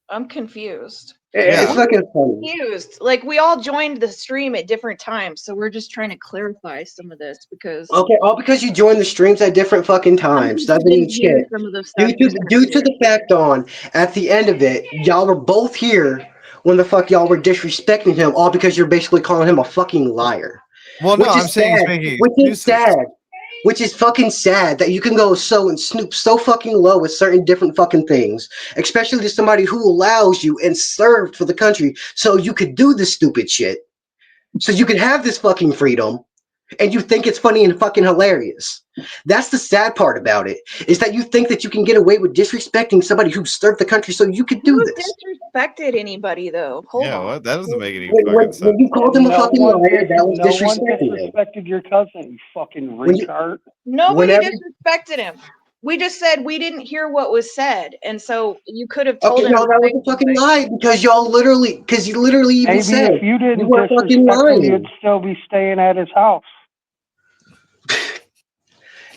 I'm confused. It's Yeah. fucking funny. Confused. Like, we all joined the stream at different times, so we're just trying to clarify some of this because Okay, all because you joined the streams at different fucking some times. people Doesn't mean didn't hear shit. some of the stuff you said Due to earlier. the fact on at the end of it, y'all were both here when the fuck y'all were disrespecting him, all because you're basically calling him a fucking liar. Well, no, Which I'm is saying he's sad. making Which is excuses. sad. Which is fucking sad that you can go so and snoop so fucking low with certain different fucking things, especially to somebody who allows you and served for the country so you could do this stupid shit. So you can have this fucking freedom and you think it's funny and fucking hilarious. That's the sad part about it, is that you think that you can get away with disrespecting somebody who served the country so you could do Who this. disrespected anybody though? Hold Yeah, on. what? That doesn't make any When fucking sense. you called him a fucking liar, that was no one disrespecting him. disrespected your cousin, you fucking When you, retard. Nobody whenever, disrespected him. We just said we didn't hear what was said, and so you could have okay, told him no, to that was say a fucking something. lie because you literally even Maybe said if you you didn't were fucking disrespect him, you'd lying. still be staying at his house.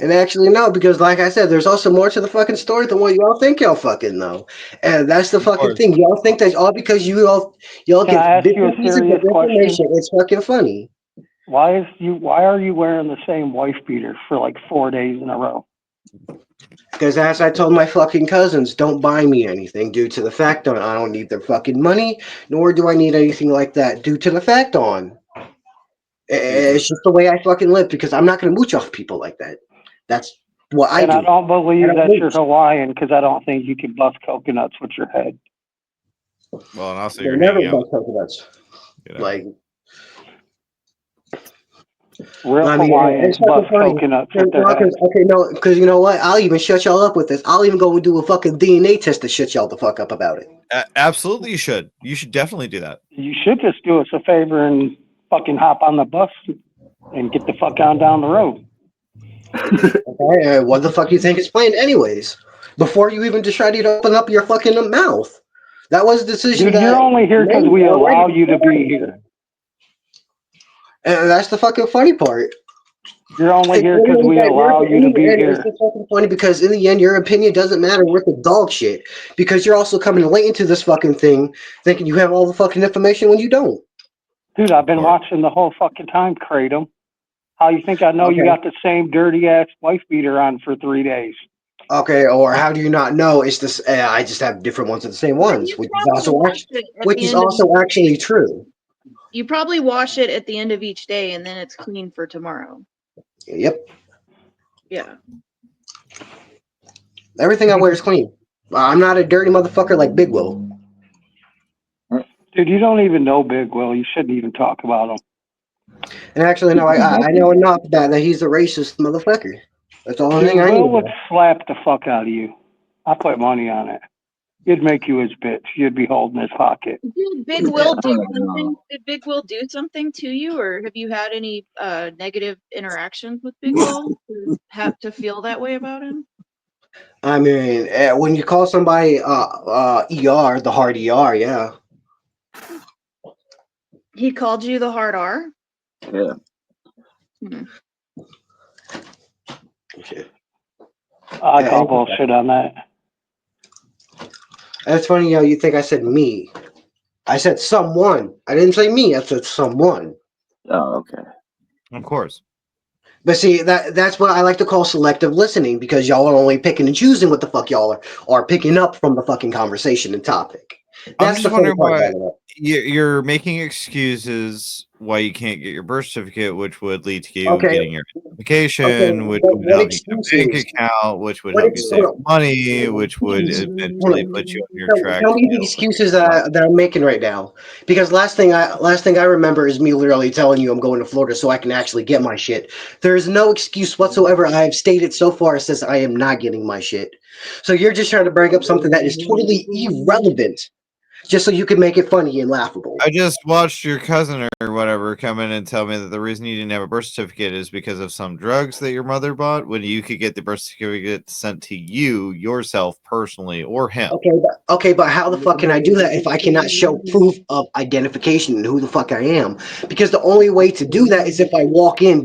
And actually, no, because like I said, there's also more to the fucking story than what y'all think y'all fucking know. And that's the Of fucking course. thing. Y'all think that all because y'all Can I get ask you a different pieces of serious question? information, it's fucking funny. Why are you wearing the same wife beater for like 4 days in a row? Because as I told my fucking cousins, don't buy me anything due to the fact that I don't need their fucking money, nor do I need anything like that due to the fact on. It's just the way I fucking live because I'm not going to mooch off people like that. That's what I And I do. don't I believe don't that you're mooch. Hawaiian because I don't think you can bust coconuts with your head. Well, and also They're you're never hanging out about with, coconuts. you know. Like, Real I mean, Hawaiians it's fucking bust funny. coconuts with their head. Okay, no, because you know what? I'll even shut y'all up with this. I'll even go and do a fucking DNA test to shut y'all the fuck up about it. Absolutely, you should. You should definitely do that. You should just do us a favor and fucking hop on the bus and get the fuck on down the road. Okay, what the fuck you think is planned, anyways? Before you even decided to open up your fucking mouth, that was a decision Dude, that you're only here because made we already allow you to be beforehand. here. And that's the fucking funny part. You're only It's here because literally we that allow you to be it's here. just fucking funny because in the end, your opinion doesn't matter worth the dog shit because you're also coming late into this fucking thing thinking you have all the fucking information when you don't. Dude, I've been Or- watching the whole fucking time, Kratom. How you think I know you Okay. got the same dirty ass wife beater on for 3 days? Okay, or how do you not know? It's this. I just have different ones of the same But ones, you probably wash it at the end of each actually day. true. You probably wash it at the end of each day, and then it's clean for tomorrow. Yep, Yeah. everything I wear is clean. I'm not a dirty motherfucker like Big Will. Dude, you don't even know Big Will. You shouldn't even talk about him. And actually, no, I know enough that he's a racist motherfucker. That's all the Dude, thing I Will need. would slap the fuck out of you. I put money on it. He'd make you his bitch. You'd be holding his pocket. Did Big Will do Oh, something? no. Did Big Will do something to you, or have you had any negative interactions with Big Will to have to feel that way about him? I mean, when you call somebody ER, the hard ER, yeah. He called you the hard R? Yeah. Hmm. I call bullshit on that. That's funny, you think I said me. I said someone. I didn't say me, I said someone. Oh, okay. Of course. But see, that's what I like to call selective listening because y'all are only picking and choosing what the fuck y'all are picking up from the fucking conversation and topic. I'm That's just the funny wondering part why about it. you're making excuses why you can't get your birth certificate, which would lead to you Okay. getting your. identification, which but would what help you get a bank excuses? account, which would What help you save hold money, which would on. eventually put you on your track Tell to me be the able to excuses life. that I'm making right now. Because last thing I remember is me literally telling you I'm going to Florida so I can actually get my shit. There is no excuse whatsoever I've stated so far says I am not getting my shit. So you're just trying to bring up something that is totally irrelevant just so you can make it funny and laughable. I just watched your cousin or whatever come in and tell me that the reason you didn't have a birth certificate is because of some drugs that your mother bought when you could get the birth certificate sent to you yourself personally or him. Okay, but how the fuck can I do that if I cannot show proof of identification and who the fuck I am? Because the only way to do that is if I walk in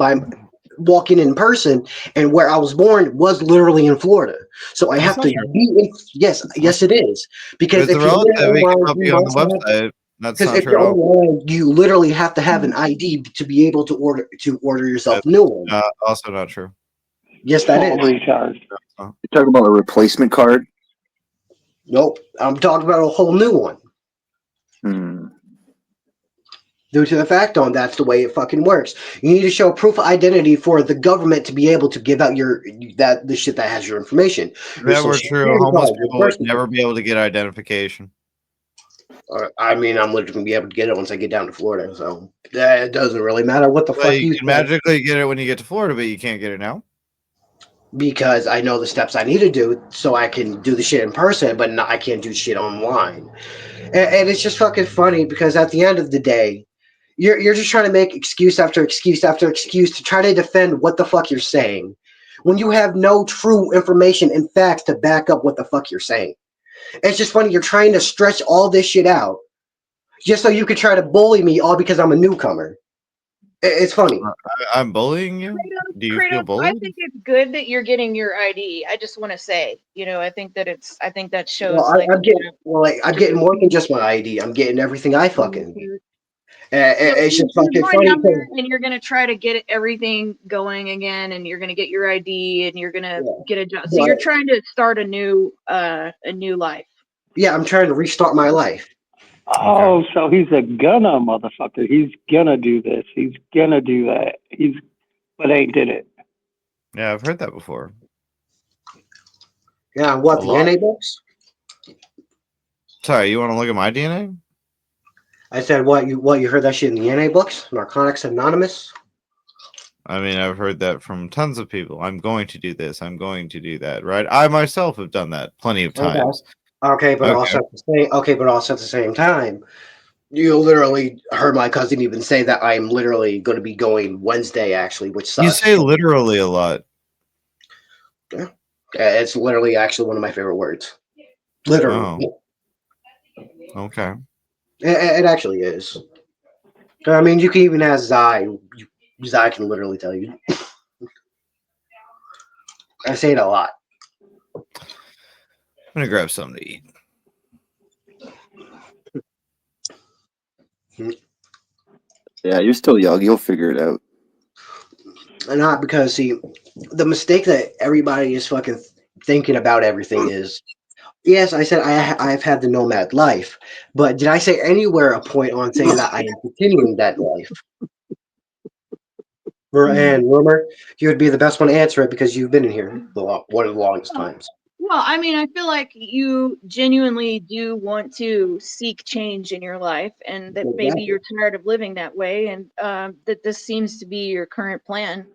person, and where I was born was literally in Florida. So I That's have not to true. be in, yes it is. Because If it's a if you live relative, he can online, help you you on the must have, website. That's because not if true you're at all. online, you literally have to have an ID to be able to order yourself That's a new one. also not true. Yes, that Full is. retard. You're talking about a replacement card? Nope. I'm talking about a whole new one. Hmm. Due to the fact on that's the way it fucking works. You need to show proof of identity for the government to be able to give out the shit that has your information. If Your that were social true, security homeless card, your people birth would never be able to get identification. I mean, I'm literally gonna be able to get it once I get down to Florida. So it doesn't really matter what the Well, fuck you you can say, magically get it when you get to Florida, but you can't get it now. because I know the steps I need to do so I can do the shit in person, but I can't do shit online. And it's just fucking funny because at the end of the day, you're just trying to make excuse after excuse after excuse to try to defend what the fuck you're saying when you have no true information and facts to back up what the fuck you're saying. It's just funny you're trying to stretch all this shit out just so you could try to bully me all because I'm a newcomer. It's funny. I'm bullying you. Do you feel Kratom, I bullied? think it's good that you're getting your ID. I just want to say, I think that shows Well, like I'm getting more than just my ID. I'm getting everything I fucking need. It's just you're fucking going funny down there 'cause- and you're gonna try to get everything going again, and you're gonna get your ID, and you're gonna get a job. So but- you're trying to start a new life. yeah, I'm trying to restart my life. Oh, so he's a gonna motherfucker. He's gonna do this. He's gonna do that. But ain't did it. Yeah, I've heard that before. Yeah, what, A the lot. NA books? Sorry, you want to look at my DNA? I said, what you heard that shit in the NA books? Narcotics Anonymous? I mean, I've heard that from tons of people. I'm going to do this. I'm going to do that. Right? I myself have done that plenty of times. Okay, but also at the same time, you literally heard my cousin even say that I'm literally going to be going Wednesday, actually, which sucks. You say literally a lot. Yeah. It's literally actually one of my favorite words. Literally. Oh. Okay. It actually is. I mean, you can even ask Zai. Zai can literally tell you. I say it a lot. I'm gonna grab something to eat. Yeah, you're still young. You'll figure it out. Not because, see, the mistake that everybody is fucking thinking about everything is, yes, I said I've had the nomad life, but did I say anywhere a point on saying that I am continuing that life? And rumor, you would be the best one to answer it because you've been in here one of the longest times. Well, I mean, I feel like you genuinely do want to seek change in your life, and that maybe Exactly. you're tired of living that way, and that this seems to be your current plan.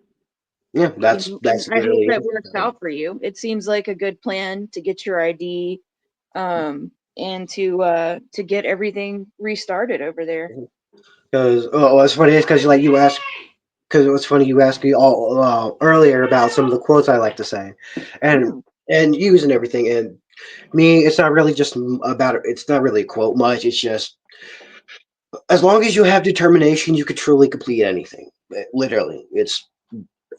Yeah, that's And I hope literally that it. works out for you. It seems like a good plan to get your ID, and to get everything restarted over there. Because what's funny is because you asked. Because it was funny you asked me all earlier about some of the quotes I like to say, and use and everything. And me, it's not really just about it. It's not really a quote much. It's just as long as you have determination, you could truly complete anything. Literally, it's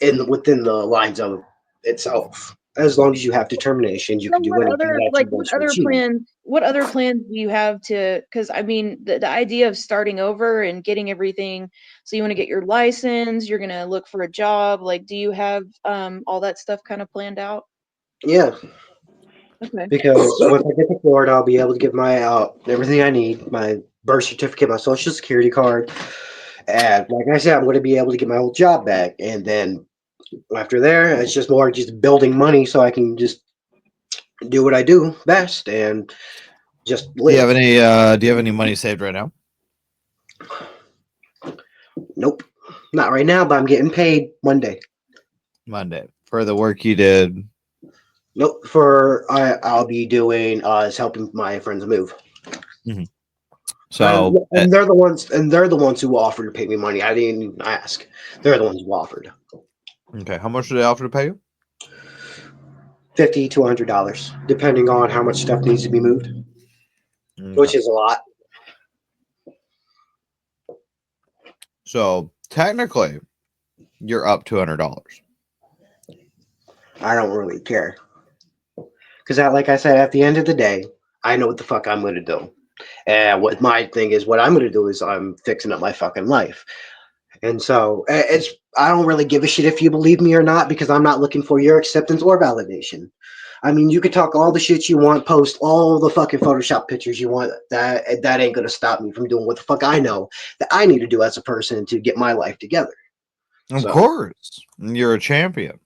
within the lines of itself. As long as you have determination, you So can do anything that you want to achieve. what other plans do you have to, because I mean the idea of starting over and getting everything, so you want to get your license, you're going to look for a job, like do you have all that stuff kind of planned out? Yeah, Okay. because once I get to Florida, I'll be able to get my everything I need: my birth certificate, my social security card, and like I said, I'm going to be able to get my old job back, and then After there, it's just more just building money so I can just do what I do best and just Do you have live. any? Do you have any money saved right now? Nope, not right now, but I'm getting paid Monday. Monday for the work you did. Nope, I'll be doing is helping my friends move. So and they're the ones who offered to pay me money. I didn't even ask. They're the ones who offered. okay, how much did they offer to pay you? $50 to $100, depending on how much stuff needs to be moved, which Okay. is a lot. So technically, you're up $200. I don't really care. Because, like I said, at the end of the day, I know what the fuck I'm going to do. And what my thing is, what I'm going to do is I'm fixing up my fucking life. And so I don't really give a shit if you believe me or not, because I'm not looking for your acceptance or validation. I mean, you can talk all the shit you want, post all the fucking Photoshop pictures you want. That ain't going to stop me from doing what the fuck I know that I need to do as a person to get my life together. Of course, you're a champion.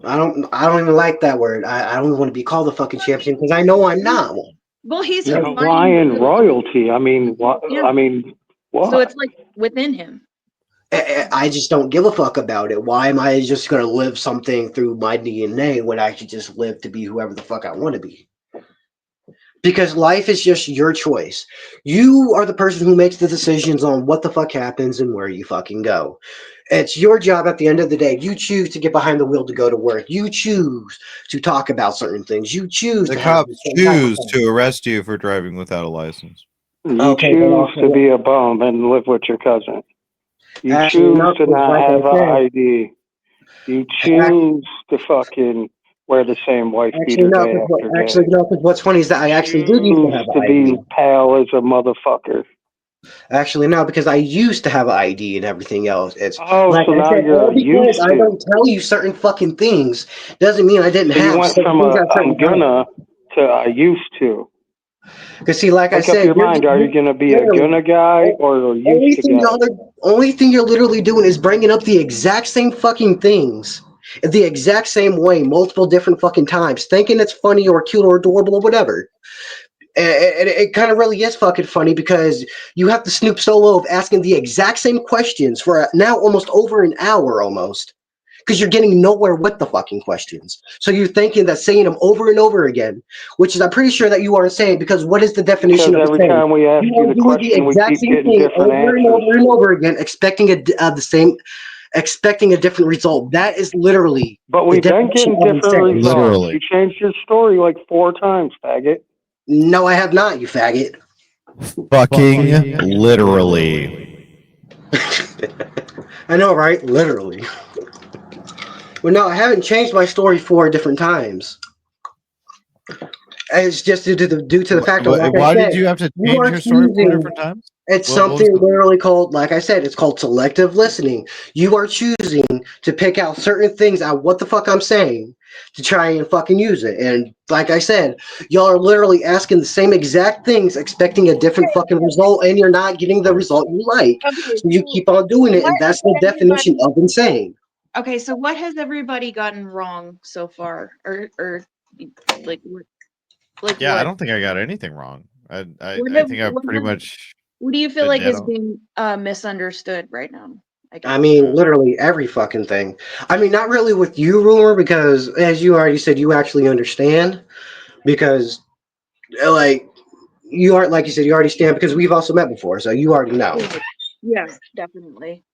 I don't even like that word. I don't want to be called a fucking champion because I know I'm not one. Well, he's Hawaiian royalty. I mean, what? Yeah. I mean, what? So it's like within him. I just don't give a fuck about it. Why am I just going to live something through my DNA when I could just live to be whoever the fuck I want to be? Because life is just your choice. You are the person who makes the decisions on what the fuck happens and where you fucking go. It's your job at the end of the day. You choose to get behind the wheel to go to work. You choose to talk about certain things. You choose The to have cops certain type of choose fun. to arrest you for driving without a license. You choose to be a bum and live with your cousin. You choose to not have an ID. You choose to fucking wear the same wife beater day after day. Actually, no, because what's funny is that I actually did used to have an ID. Be pale as a motherfucker. Actually, no, because I used to have an ID and everything else. It's so now you're because used I to. don't tell you certain fucking things doesn't mean I didn't So have. you went certain from things at certain I'm gonna to I used to. Because see, like I Make said, up your mind. Are you gonna be a gonna guy or a used to guy? Only thing you're literally doing is bringing up the exact same fucking things, the exact same way, multiple different fucking times, thinking it's funny or cute or adorable or whatever. And it kind of really is fucking funny because you have the Snoop Solo of asking the exact same questions for now almost over an hour almost. Because you're getting nowhere with the fucking questions. So you're thinking that saying them over and over again, which is I'm pretty sure that you aren't saying, because what is the definition Because of every time we ask you the question, we keep getting different over answers. and over and over again, expecting expecting a different result. That is literally. But we've been getting different results. Literally. You changed your story like 4 times, faggot. No, I have not, you faggot. Fucking literally. I know, right? Literally. Well, no, I haven't changed my story 4 different times. It's just due to the fact of why did you have to change your story 4 different times? It's something literally called, like I said, it's called selective listening. You are choosing to pick out certain things out what the fuck I'm saying to try and fucking use it. And like I said, y'all are literally asking the same exact things, expecting a different fucking result, and you're not getting the result you like. So you keep on doing it, and that's the definition of insane. Okay, so what has everybody gotten wrong so far, or like what? Yeah, what? I don't think I got anything wrong. I think I've pretty much. What do you feel like is being misunderstood right now? I mean, literally every fucking thing. I mean, not really with you, Rumor, because as you already said, you actually understand. Because, like, you aren't, like you said, you already stand because we've also met before, so you already know. Yeah, definitely.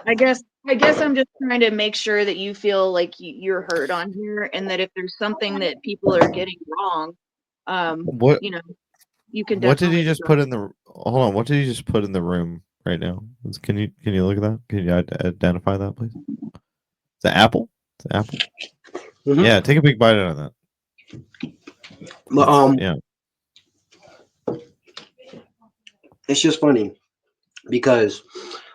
I guess I'm just trying to make sure that you feel like you're heard on here, and that if there's something that people are getting wrong, what you can. What did he just put in the? Hold on. What did he just put in the room right now? Can you look at that? Can you identify that, please? It's an apple. It's an apple. Mm-hmm. Yeah, take a big bite out of that. Yeah. It's just funny because,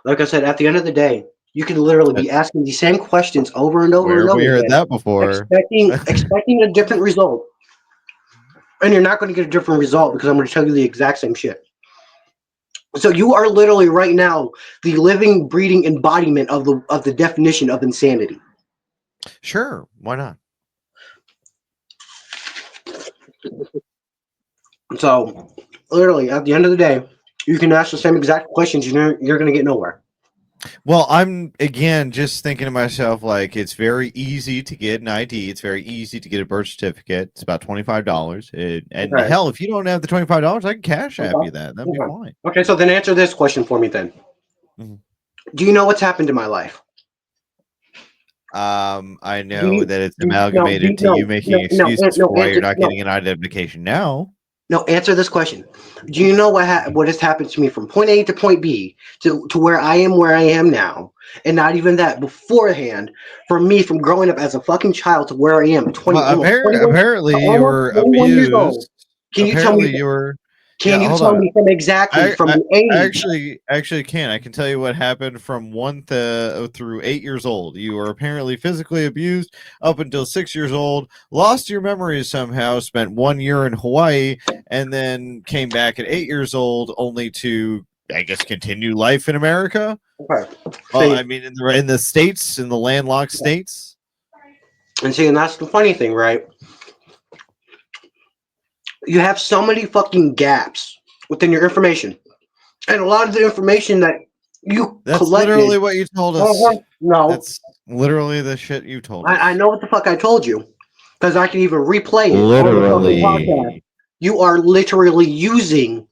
like I said, at the end of the day, you can literally be asking the same questions over and over and over again. We heard that before. Expecting a different result. And you're not going to get a different result because I'm going to tell you the exact same shit. So you are literally right now the living, breathing embodiment of the definition of insanity. Sure, why not? So literally, at the end of the day, you can ask the same exact questions. You're going to get nowhere. Well, I'm again just thinking to myself, like, it's very easy to get an ID. It's very easy to get a birth certificate. It's about $25. And Okay. hell, if you don't have the $25, I can cash app you that. That'd be Okay. fine. Okay, so then answer this question for me then. Mhm. Do you know what's happened to my life? I know that it's no, amalgamated to no, you making no, no, excuses no, for why answer, you're not no. getting an identification now. No, answer this question. Do you know what has happened to me from point A to point B to where I am now? And not even that, beforehand, for me from growing up as a fucking child to where I am, Apparently you were 21 years old. abused. Can you tell me? You were. Can you Hold tell on. me from exactly from I the age? actually can. I can tell you what happened from 1 through 8 years old. You were apparently physically abused up until 6 years old, lost your memories somehow, spent 1 year in Hawaii, and then came back at 8 years old only to, I guess, continue life in America. Okay. Well, See, I mean, in the states, in the landlocked states. and that's the funny thing, right? You have so many fucking gaps within your information, and a lot of the information that you That's collected. literally what you told us. No, That's literally the shit you told us. I know what the fuck I told you because I can even replay it on the fucking podcast. Literally. You are literally using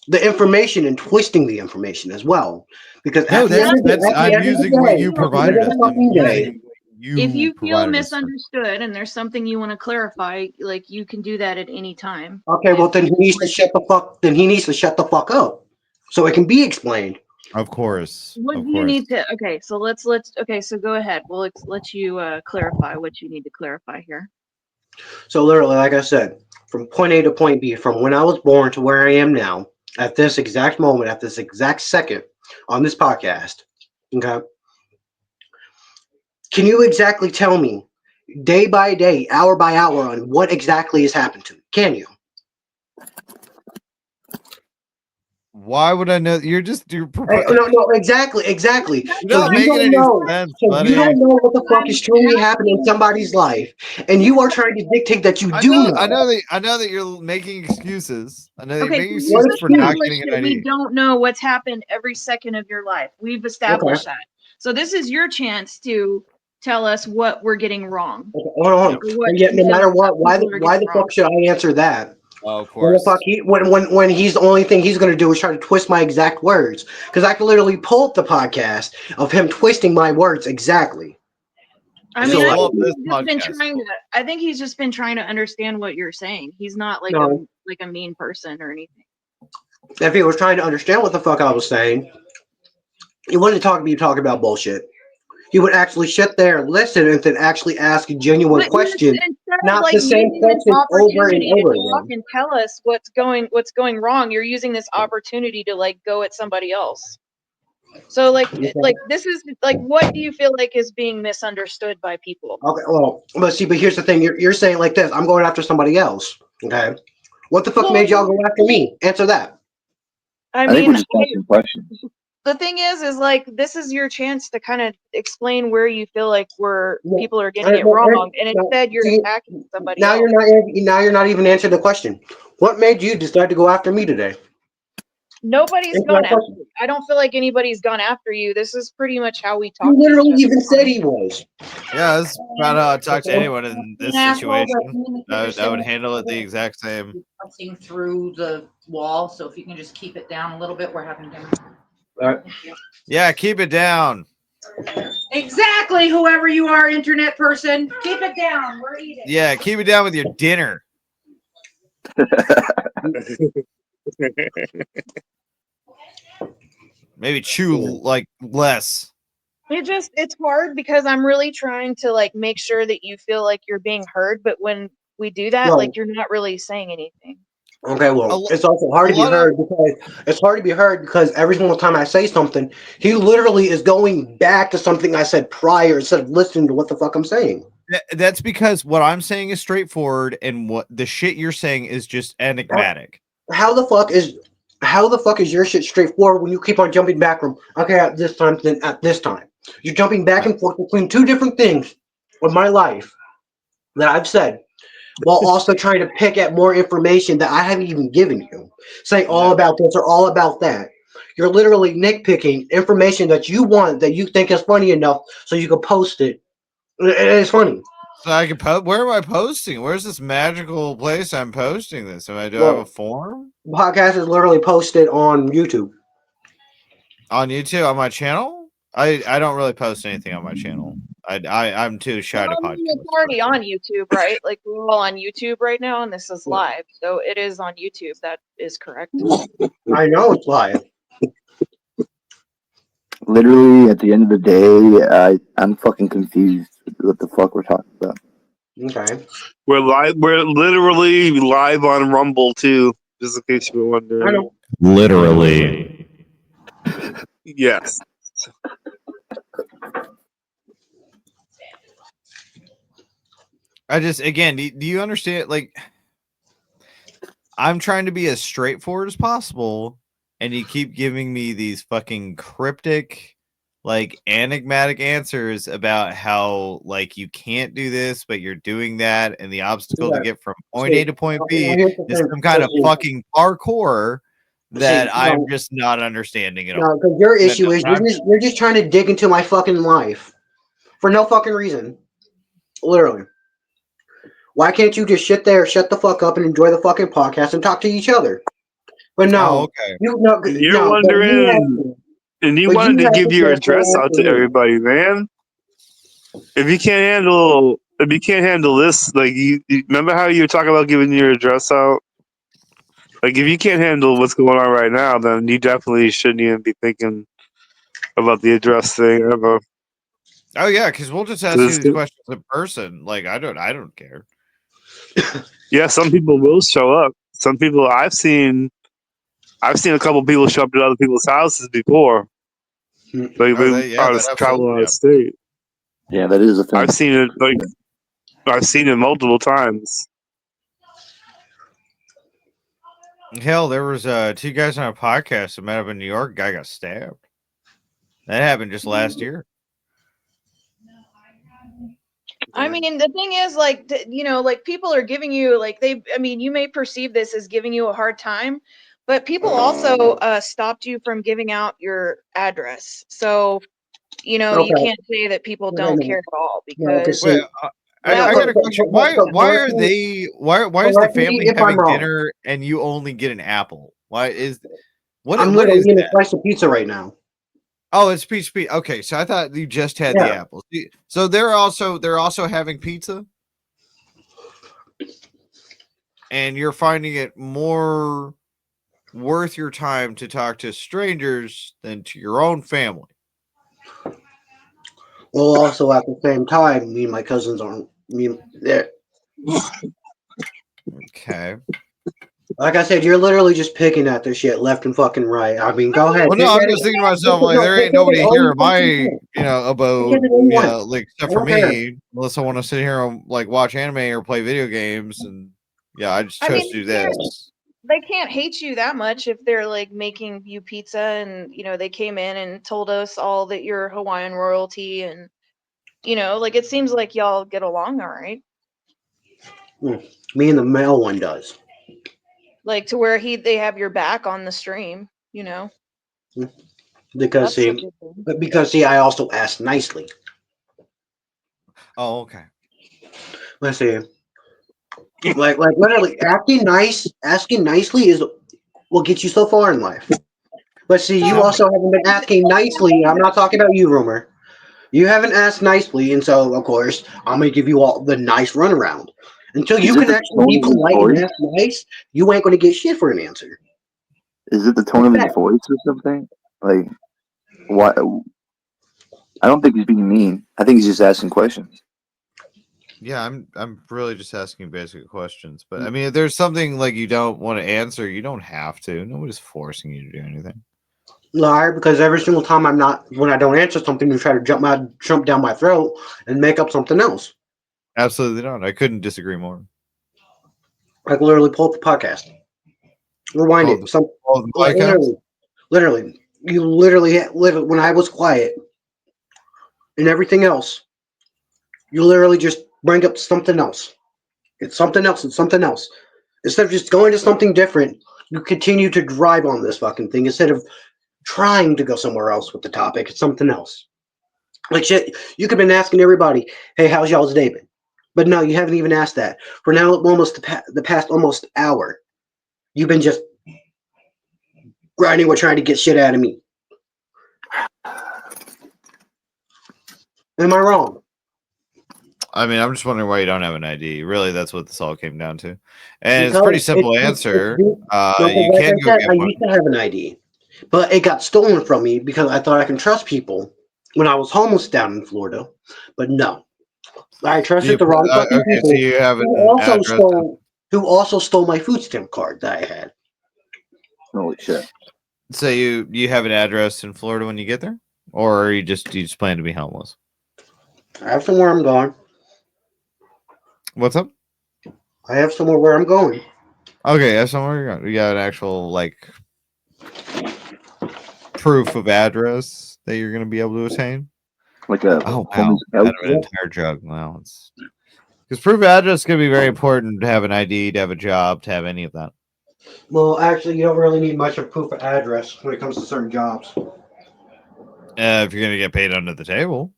the information and twisting the information as well. Because No, at the end of the I'm using what you provided us. I'm using If you feel provided us. misunderstood and there's something you want to clarify, like you can do that at any time. Okay, well then he needs to shut the fuck. Then he needs to shut the fuck up, so it can be explained. Of course. What Of do you course. need to? Okay, so let's. Okay, so go ahead. We'll let you clarify what you need to clarify here. So literally, like I said, from point A to point B, from when I was born to where I am now, at this exact moment, at this exact second, on this podcast. Okay. Can you exactly tell me, day by day, hour by hour, on what exactly has happened to me? Can you? Why would I know? You're No, exactly. You're not making any sense, buddy. You don't know what the fuck is truly happening in somebody's life, and you are trying to dictate that you do know. I know that you're making excuses. I know that you're Okay, making excuses for not getting an we ID. don't know what's happened every second of your life. We've established that. So this is your chance to tell us what we're getting wrong. Okay, hold on. And yet, no matter what, why the fuck should I answer that? Oh, of course. When he's the only thing he's going to do is try to twist my exact words, because I can literally pull up the podcast of him twisting my words exactly. I mean, I think he's just been trying to understand what you're saying. He's not like a mean person or anything. If he was trying to understand what the fuck I was saying, he wouldn't talk about bullshit. He would actually sit there, listen, and then actually ask genuine questions, not the same questions over and over again. And tell us what's going wrong. You're using this opportunity to like go at somebody else. So like this is like, what do you feel like is being misunderstood by people? Okay, well, but here's the thing. You're saying like this. I'm going after somebody else. Okay, what the fuck made y'all go after me? Answer that. I think mean, we're just asking questions. The thing is like, this is your chance to kind of explain where you feel like people are getting it wrong, and instead you're attacking somebody else. You're not even answering the question. What made you decide to go after me today? Nobody's gone after you. I don't feel like anybody's gone after you. This is pretty much how we talk. You literally even said he was. Yeah, that's about how I talk to anyone in this situation. I would handle it the exact same. Bouncing through the wall, so if you can just keep it down a little bit, we're having dinner. Yeah, keep it down. Exactly, whoever you are, internet person, keep it down. We're eating. Yeah, keep it down with your dinner. Maybe chew like less. It's hard because I'm really trying to like make sure that you feel like you're being heard, but when we do that, like you're not really saying anything. Okay, well, it's also hard to be heard because every single time I say something, he literally is going back to something I said prior instead of listening to what the fuck I'm saying. That's because what I'm saying is straightforward, and what the shit you're saying is just enigmatic. How the fuck is How the fuck is your shit straightforward when you keep on jumping back from okay at this time then at this time? You're jumping back and forth between two different things of my life that I've said, while also trying to pick at more information that I haven't even given you. Say all about this or all about that. You're literally nitpicking information that you want that you think is funny enough so you can post it. It's funny. So I can post. Where am I posting? Where's this magical place I'm posting this? Do I have a form? Podcast is literally posted on YouTube. On YouTube, on my channel? I don't really post anything on my channel. I'm too shy to podcast. It's already on YouTube, right? Like we're all on YouTube right now, and this is live, so it is on YouTube. That is correct. I know it's live. Literally, at the end of the day, I'm fucking confused with what the fuck we're talking about. Okay. We're live. We're literally live on Rumble too, just in case you were wondering. I know. Literally. Yes. I just again, do you understand? Like, I'm trying to be as straightforward as possible, and you keep giving me these fucking cryptic, like enigmatic answers about how like you can't do this, but you're doing that, and the obstacle to get from point A to point B is some kind of fucking parkour that I'm just not understanding at all. No, because your issue is you're just trying to dig into my fucking life for no fucking reason. Literally. Why can't you just sit there, shut the fuck up, and enjoy the fucking podcast and talk to each other? But no, okay. You're wondering, and you wanted to give your address out to everybody, man. If you can't handle this, like you remember how you were talking about giving your address out? Like if you can't handle what's going on right now, then you definitely shouldn't even be thinking about the address thing ever. Oh yeah, because we'll just ask you these questions in person. Like I don't care. Yeah, some people will show up. Some people I've seen a couple people show up at other people's houses before. Like travel out of state. Yeah, that is a thing. I've seen it multiple times. Hell, there was two guys on a podcast that met up in New York. A guy got stabbed. That happened just last year. I mean, the thing is, like, like people are giving you, like, you may perceive this as giving you a hard time, but people also stopped you from giving out your address. So, you can't say that people don't care at all because. Wait, I got a question. Why is the family having dinner and you only get an apple? Why is I'm literally eating a slice of pizza right now. Oh, it's pizza. Okay, so I thought you just had the apples. So they're also having pizza, and you're finding it more worth your time to talk to strangers than to your own family. Well, also at the same time, me and my cousins aren't there. Okay. Like I said, you're literally just picking at this shit left and fucking right. I mean, go ahead. Well, no, I'm just thinking to myself, like, there ain't nobody here in my, abode, like, except for me, unless I want to sit here and, like, watch anime or play video games, and, I just chose to do this. They can't hate you that much if they're, like, making you pizza, and, they came in and told us all that you're Hawaiian royalty, and, like, it seems like y'all get along all right. Me and the male one does. Like to where they have your back on the stream, Because see, I also asked nicely. Oh, okay. Let's see. Like literally asking nicely is what gets you so far in life. But see, you also haven't been asking nicely. I'm not talking about you, Rumor. You haven't asked nicely, and so of course I'm gonna give you all the nice runaround. Until you can actually be polite and ask nice, you ain't going to get shit for an answer. Is it the tone of his voice or something? Like, what? I don't think he's being mean. I think he's just asking questions. Yeah, I'm really just asking basic questions. But I mean, if there's something like you don't want to answer, you don't have to. Nobody's forcing you to do anything. Liar, because every single time when I don't answer something, you try to jump down my throat and make up something else. Absolutely not. I couldn't disagree more. I could literally pull up the podcast. Rewind Hold it. Some the mic up. literally, you literally live when I was quiet and everything else. You literally just bring up something else. It's something else. It's something else. Instead of just going to something different, you continue to drive on this fucking thing instead of trying to go somewhere else with the topic. It's something else. Like shit, you could have been asking everybody, "Hey, how's y'all's day been?" But no, you haven't even asked that. For now, almost the past almost hour, you've been just grinding or trying to get shit out of me. Am I wrong? I mean, I'm just wondering why you don't have an ID. Really, that's what this all came down to. And it's a pretty simple answer. You can go get I one. used to have an ID, but it got stolen from me because I thought I can trust people when I was homeless down in Florida. But no, I trusted the wrong fucking Okay, people so you have an address. who also stole my food stamp card that I had. Holy shit! So you have an address in Florida when you get there, or you just plan to be homeless? I have somewhere I'm going. What's up? I have somewhere where I'm going. Okay, that's somewhere you're going. You got an actual like proof of address that you're going to be able to attain. Like a Wow, homeless out couch. of an entire jug. Wow, it's because proof of address is going to be very important to have an ID, to have a job, to have any of that. Well, actually, you don't really need much of proof of address when it comes to certain jobs. If you're going to get paid under the table.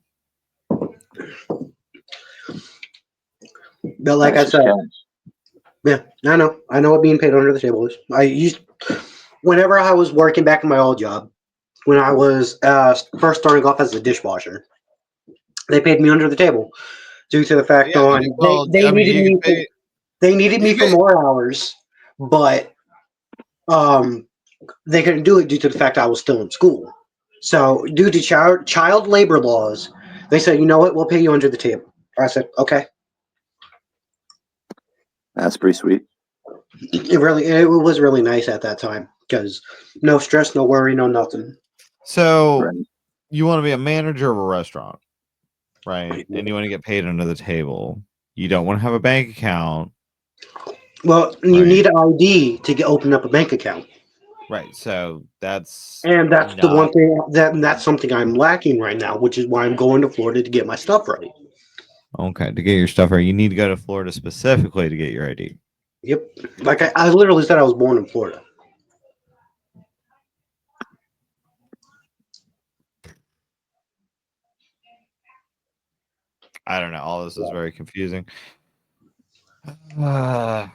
But like I said, yeah, I know what being paid under the table is. Whenever I was working back in my old job, when I was first starting off as a dishwasher, they paid me under the table due to the fact they needed me for more hours, but they couldn't do it due to the fact I was still in school. So due to child labor laws, they said, you know what, we'll pay you under the table. I said, okay. That's pretty sweet. It was really nice at that time because no stress, no worry, no nothing. So you want to be a manager of a restaurant, right? And you want to get paid under the table. You don't want to have a bank account. Well, you need an ID to open up a bank account. Right. So that's the one thing that's something I'm lacking right now, which is why I'm going to Florida to get my stuff ready. Okay, to get your stuff right, you need to go to Florida specifically to get your ID. Yep. Like I literally said I was born in Florida. I don't know. All this is very confusing. But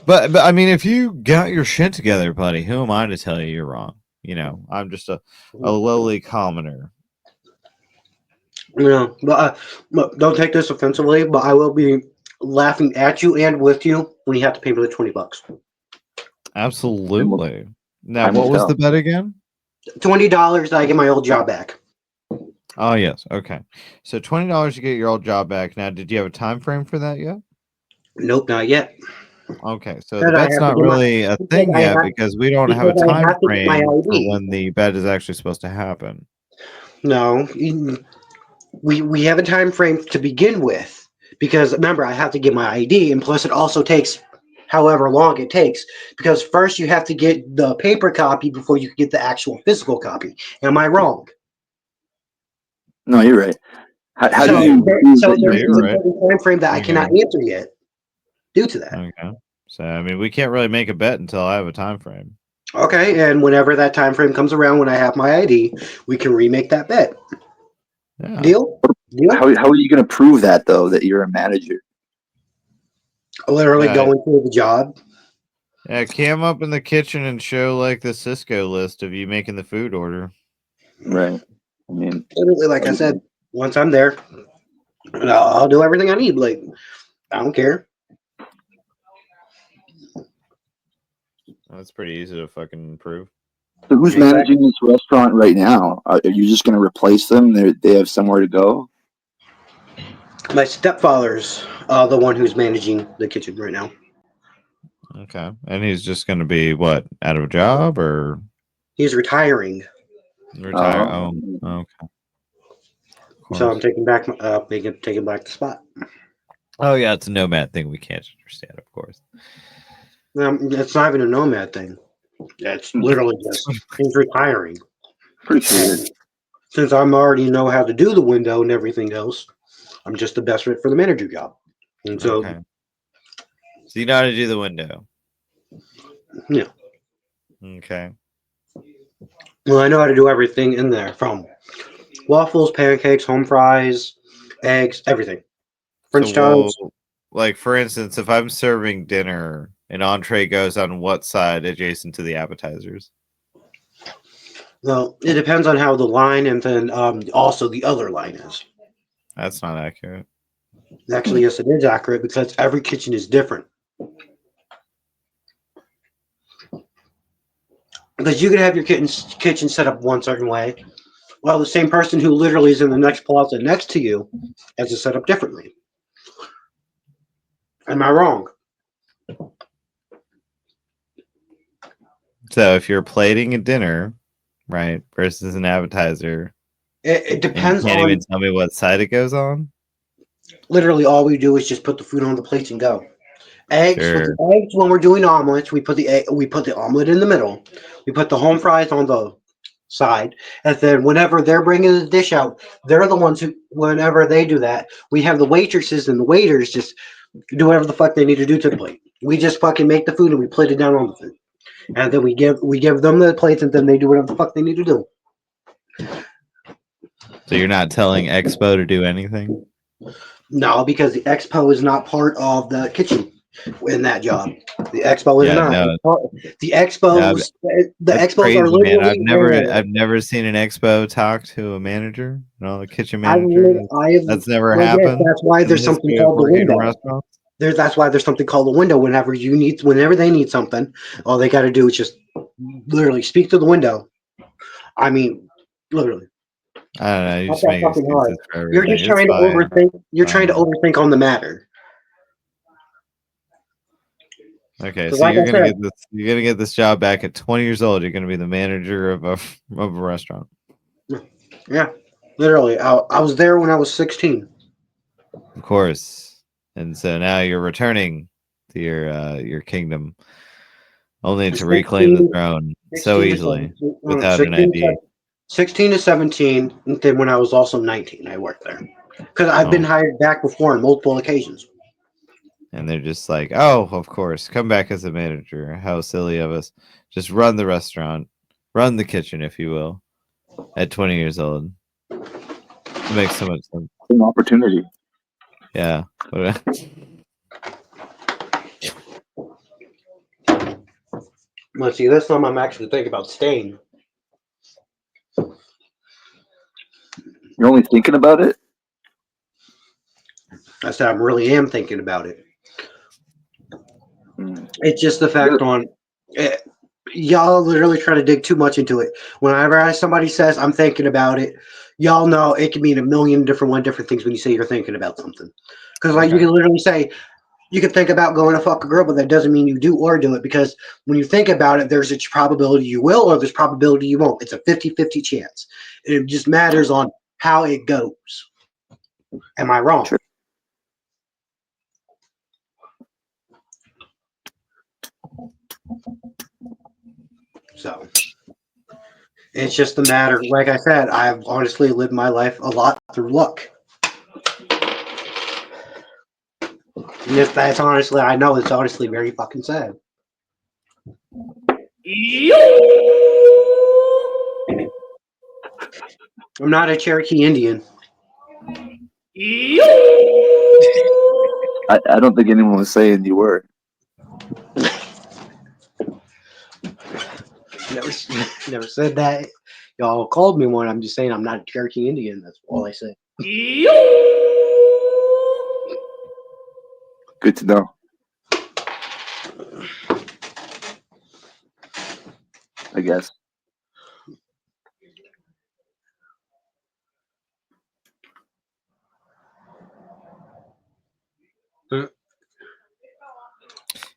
I mean, if you got your shit together, buddy, who am I to tell you you're wrong? You know, I'm just a lowly commoner. Yeah, but don't take this offensively, but I will be laughing at you and with you when you have to pay me the $20. Absolutely. Now, what was the bet again? $20 that I get my old job back. Oh yes, okay. So $20 to get your old job back. Now, did you have a time frame for that yet? Nope, not yet. Okay, so the bet's not really a thing yet because we don't have a time frame for when the bet is actually supposed to happen. No, we have a time frame to begin with because remember I have to get my ID, and plus it also takes however long it takes because first you have to get the paper copy before you can get the actual physical copy. Am I wrong? No, you're right. How do you? So there's a time frame that I cannot answer yet due to that. Okay. So I mean, we can't really make a bet until I have a time frame. Okay, and whenever that time frame comes around, when I have my ID, we can remake that bet. Yeah. Deal? How are you going to prove that though? That you're a manager? Literally going through the job. Yeah, cam up in the kitchen and show like the Cisco list of you making the food order. Right. I mean, literally, like I said, once I'm there, I'll do everything I need. Like, I don't care. That's pretty easy to fucking prove. So who's managing this restaurant right now? Are you just going to replace them? They have somewhere to go? My stepfather's the one who's managing the kitchen right now. Okay. And he's just going to be, what, out of a job or? He's retiring. Oh, okay. So I'm taking back the spot. Oh, yeah, it's a nomad thing we can't understand, of course. It's not even a nomad thing. It's literally just he's retiring. Appreciate it. Since I'm already know how to do the window and everything else, I'm just the best fit for the manager job. And so, Okay. So you know how to do the window. yeah. Okay. Well, I know how to do everything in there from waffles, pancakes, home fries, eggs, everything. French toast. Like for instance, if I'm serving dinner, an entree goes on what side adjacent to the appetizers? Well, it depends on how the line and then also the other line is. That's not accurate. Actually, yes, it is accurate because every kitchen is different. Because you could have your kitchen set up one certain way, while the same person who literally is in the next closet next to you has it set up differently. Am I wrong? So if you're plating a dinner, right, versus an appetizer, It depends you can't on. even tell me what side it goes on. Literally, all we do is just put the food on the plates and go. Eggs Sure. with the eggs when we're doing omelets, we put the omelet in the middle. We put the home fries on the side, and then whenever they're bringing the dish out, they're the ones who. Whenever they do that, we have the waitresses and the waiters just do whatever the fuck they need to do to the plate. We just fucking make the food and we plate it down on the food, and then we give them the plates, and then they do whatever the fuck they need to do. So you're not telling Expo to do anything? No, because the expo is not part of the kitchen in that job. The expo is not. No. The expos, the That's expos crazy, are man. literally. I've never seen an expo talk to a manager, a kitchen I manager. I That's never well, yes, happened. that's why in the there's something history of called the working in window. restaurants. That's why there's something called the window. Whenever they need something, all they got to do is just literally speak to the window. I mean, literally. I don't know. You Not just that make fucking hard. excuses for You're everything. just It's trying to fine. overthink. You're trying to overthink on the matter. Okay, So so like you're I gonna said, get this job back at 20 years old. You're gonna be the manager of a restaurant. yeah, literally. I was there when I was 16. Of course. And so now you're returning to your kingdom, only to reclaim the 16, throne 16 so to easily 17, without an 16 ID. 16 to 17, and then when I was also 19, I worked there. Because I've been Oh, hired back before on multiple occasions. and they're just like, oh, of course, come back as a manager. How silly of us. Just run the restaurant, run the kitchen, if you will, at 20 years old. It makes so much sense. An opportunity. Yeah. Let's see, this time I'm actually thinking about staying. You're only thinking about it? I said I really am thinking about it. Mm. It's just the fact y'all literally try to dig too much into it. Whenever somebody says I'm thinking about it, y'all know it can mean a million different things when you say you're thinking about something. Because like you can literally say you can think about going to fuck a girl, but that doesn't mean you do or do it. Because when you think about it, there's a probability you will or there's probability you won't. It's a 50-50 chance. It just matters on how it goes. Am I wrong? Sure. So it's just a matter. Like I said, I've honestly lived my life a lot through luck. And if that's honestly, I know it's honestly very fucking sad. I'm not a Cherokee Indian. I don't think anyone was saying you were. Never said that. Y'all called me one. I'm just saying I'm not a Cherokee Indian. That's all I say. Good to know. I guess.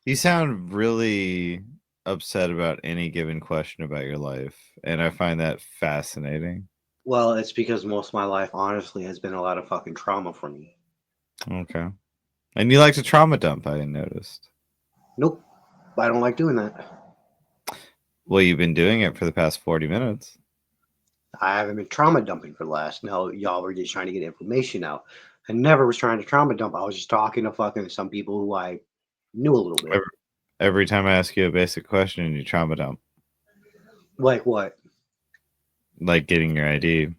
You sound really upset about any given question about your life, and I find that fascinating. Well, it's because most of my life, honestly, has been a lot of fucking trauma for me. Okay. And you like to trauma dump, I noticed. Nope. I don't like doing that. Well, you've been doing it for the past 40 minutes. I haven't been trauma dumping for the last. No, y'all were just trying to get information out. I never was trying to trauma dump. I was just talking to fucking some people who I knew a little bit. Every time I ask you a basic question, you trauma dump. Like what? Like getting your ID.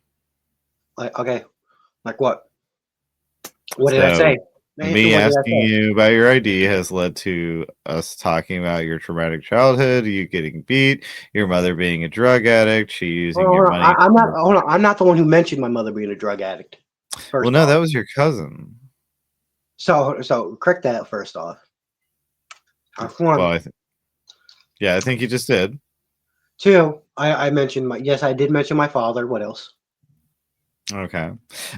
Like, okay. Like what? What did I say? Me asking you about your ID has led to us talking about your traumatic childhood, you getting beat, your mother being a drug addict, she using your money. I'm not. Hold on. I'm not the one who mentioned my mother being a drug addict. Well, no, that was your cousin. So correct that first off. One. Well, I think you just did. Two, I mentioned my. Yes, I did mention my father. What else? Okay.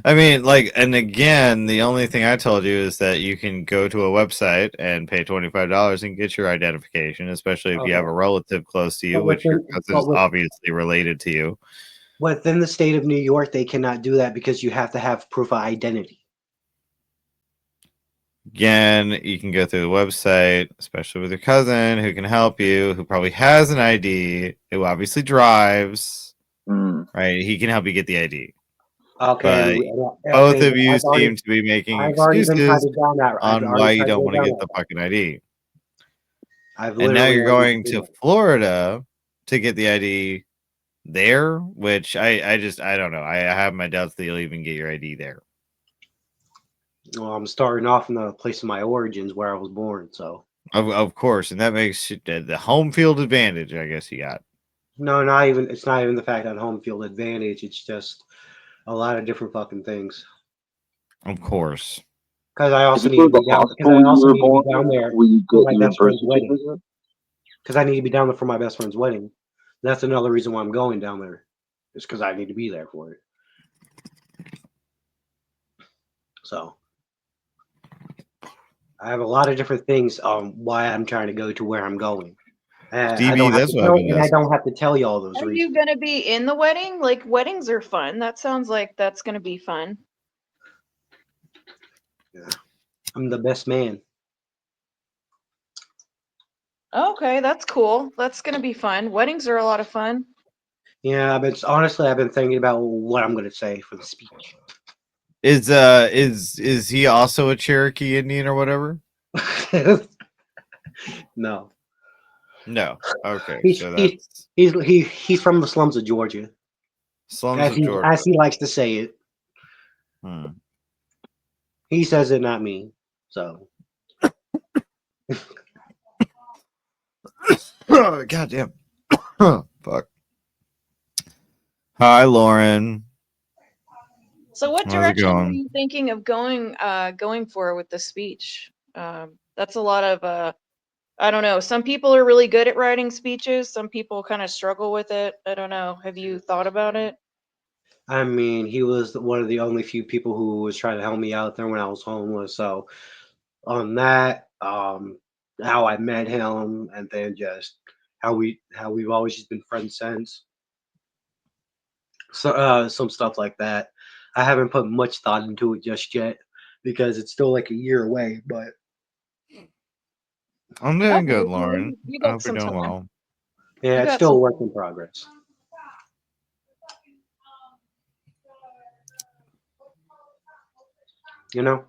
I mean, like, and again, the only thing I told you is that you can go to a website and pay $25 and get your identification, especially if you have a relative close to you, which your cousin is obviously related to you. Within the state of New York, they cannot do that because you have to have proof of identity. Again, you can go through the website, especially with your cousin who can help you, who probably has an ID, who obviously drives, right? He can help you get the ID. Okay. Both of you seem to be making excuses on why you don't want to get the fucking ID. And now you're going to Florida to get the ID there, which I don't know. I have my doubts that you'll even get your ID there. Well, I'm starting off in the place of my origins where I was born, so. Of course, and that makes the home field advantage, I guess you got. No, not even. It's not even the fact that home field advantage. It's just a lot of different fucking things. Of course. Because I also need to be down. Because I also need to be down there for my best friend's wedding. Because I need to be down there for my best friend's wedding. That's another reason why I'm going down there. Is because I need to be there for it. So I have a lot of different things on why I'm trying to go to where I'm going. I don't have to tell you all those reasons. Are you going to be in the wedding? Like, weddings are fun. That sounds like that's going to be fun. Yeah. I'm the best man. Okay, that's cool. That's going to be fun. Weddings are a lot of fun. Yeah, but I've been thinking about what I'm going to say for the speech. Is he also a Cherokee Indian or whatever? No. No. Okay. He's from the slums of Georgia. Georgia. As he likes to say it. He says it, not me. So. God damn. Fuck. Hi, Lauren. So what direction are you thinking of going for with the speech? That's a lot of I don't know. Some people are really good at writing speeches. Some people kind of struggle with it. I don't know. Have you thought about it? I mean, he was one of the only few people who was trying to help me out there when I was homeless. So on that, how I met him, and then just how we've always just been friends since. So some stuff like that. I haven't put much thought into it just yet because it's still like a year away, but I'm doing good, Lauren. I hope you're doing well. Yeah, it's still a work in progress. You know?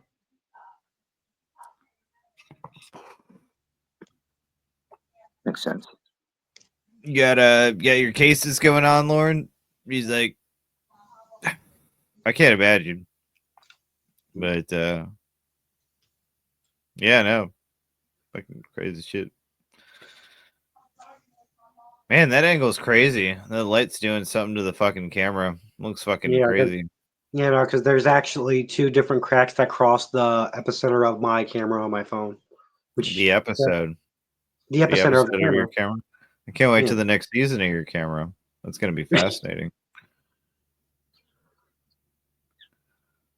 Makes sense. You got your cases going on, Lauren? He's like, I can't imagine. But yeah, no. Fucking crazy shit. Man, that angle's crazy. The light's doing something to the fucking camera. Looks fucking crazy. Yeah, no, because there's actually 2 different cracks that cross the epicenter of my camera on my phone. The epicenter of the your camera. I can't wait to the next season of your camera. That's going to be fascinating.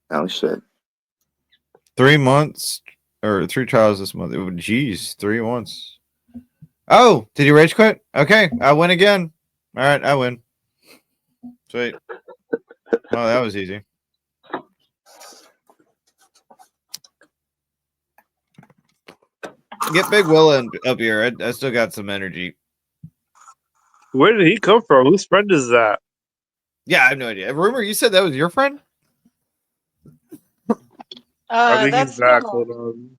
Oh shit! 3 months or 3 trials this month. Jeez, 3 months. Oh, did you rage quit? Okay, I win again. All right, I win. Sweet. Oh, that was easy. Get Big Will up here. I still got some energy. Where did he come from? Whose friend is that? Yeah, I have no idea. Rumor, you said that was your friend? I think That's he's back. Panel. Hold on.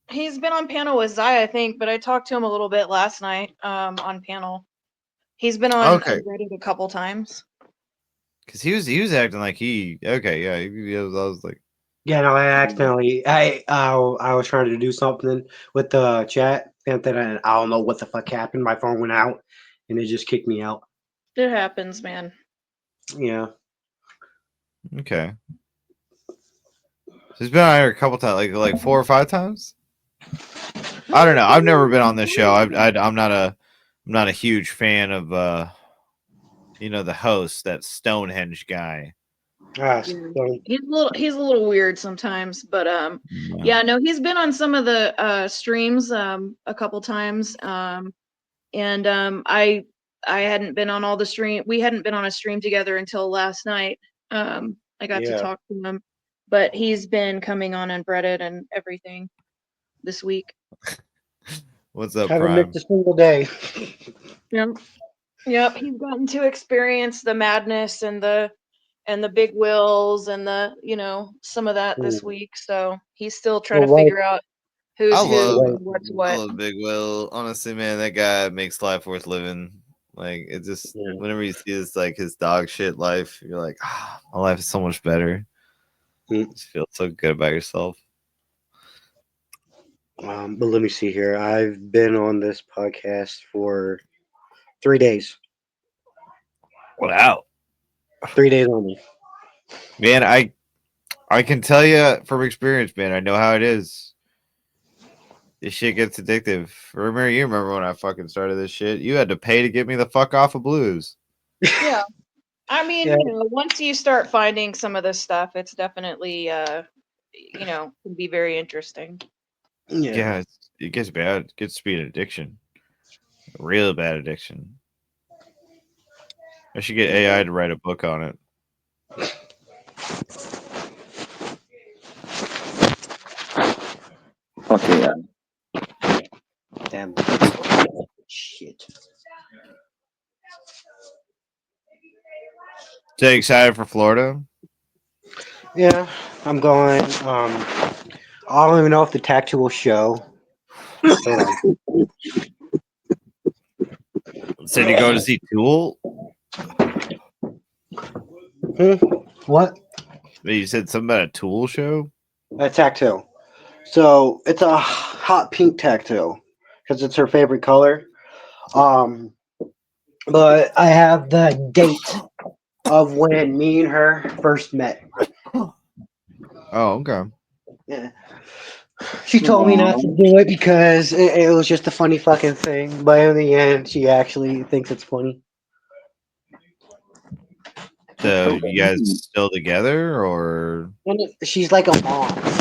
He's been on panel with Zai, I think, but I talked to him a little bit last night on panel. He's been on Unbreaded a couple times. Because he was acting like I was like, Yeah, no, I was trying to do something with the chat, and then I don't know what the fuck happened. My phone went out, and it just kicked me out. It happens, man. Yeah. okay. He's been on here a couple times, like 4 or 5 times. I don't know. I've never been on this show. I'm not a huge fan of the host, that Stonehenge guy. He's a little weird sometimes, but yeah, no, he's been on some of the streams a couple times, and I hadn't been on all the stream. We hadn't been on a stream together until last night. I got to talk to him, but he's been coming on Unbreaded and everything this week. What's up, Haven't Prime? missed a single day. Yep, he's gotten to experience the madness and the big wills and some of that this week. So he's still trying to figure out who's who and what's what. I love Big Will. Honestly, man, that guy makes life worth living. Like, it just whenever you see his dog shit life, you're like, my life is so much better. You just feel so good about yourself. But let me see here. I've been on this podcast for 3 days. Wow. 3 days only. Man, I can tell you from experience, man. I know how it is. This shit gets addictive. You remember when I fucking started this shit? You had to pay to get me the fuck off of blues. Yeah. I mean, once you start finding some of this stuff, it's definitely, can be very interesting. Yeah, it gets bad. It gets to be an addiction. A real bad addiction. I should get AI to write a book on it. Okay, yeah. Damn. Shit. So you excited for Florida? Yeah, I'm going. I don't even know if the tattoo will show. Said you go to see Tool? What? You said something about a Tool show? A tattoo. So it's a hot pink tattoo because it's her favorite color. But I have the date of when me and her first met. Oh, okay. Yeah. She told me not to do it because it was just a funny fucking thing. But in the end, she actually thinks it's funny. So you guys still together, or she's like a mom?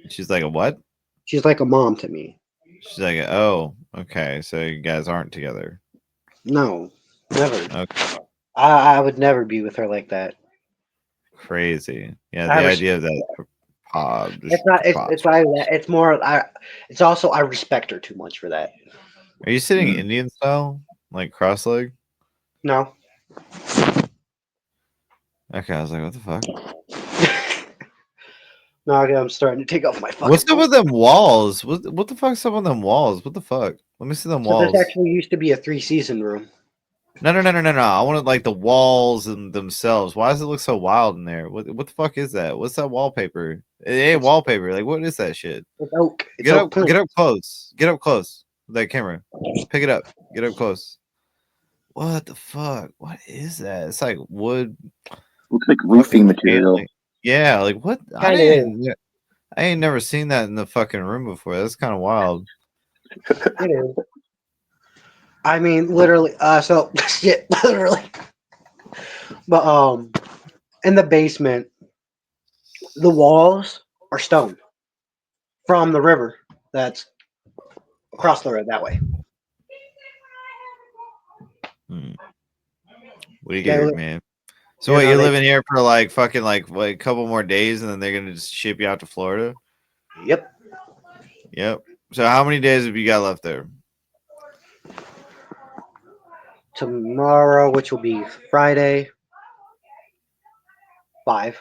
She's like a what? She's like a mom to me. She's like, oh, okay. So you guys aren't together? No, never. Okay. I would never be with her like that. Crazy. Yeah, the idea of that. It's not. It's like that. It's more. It's also I respect her too much for that. Are you sitting Indian style, like cross leg? No. Okay, I was like, what the fuck? No, I'm starting to take off my fucking. What's up with them walls? What the fuck's up on them walls? What the fuck? Let me see them walls. This actually used to be a 3-season room. No. I wanted like the walls and themselves. Why does it look so wild in there? What the fuck is that? What's that wallpaper? It ain't wallpaper. Like, what is that shit? It's oak. Get up close. Get up close with that camera. Pick it up. Get up close. What the fuck? What is that? It's like wood. Looks like roofing material. Yeah, like what? I ain't never seen that in the fucking room before. That's kind of wild. It is. I mean, literally. So shit, literally. But in the basement, the walls are stone from the river that's across the road that way. What do you get, man? So what, you're living here for like fucking like a couple more days, and then they're gonna just ship you out to Florida? Yep. Yep. So how many days have you got left there? Tomorrow, which will be Friday, 5.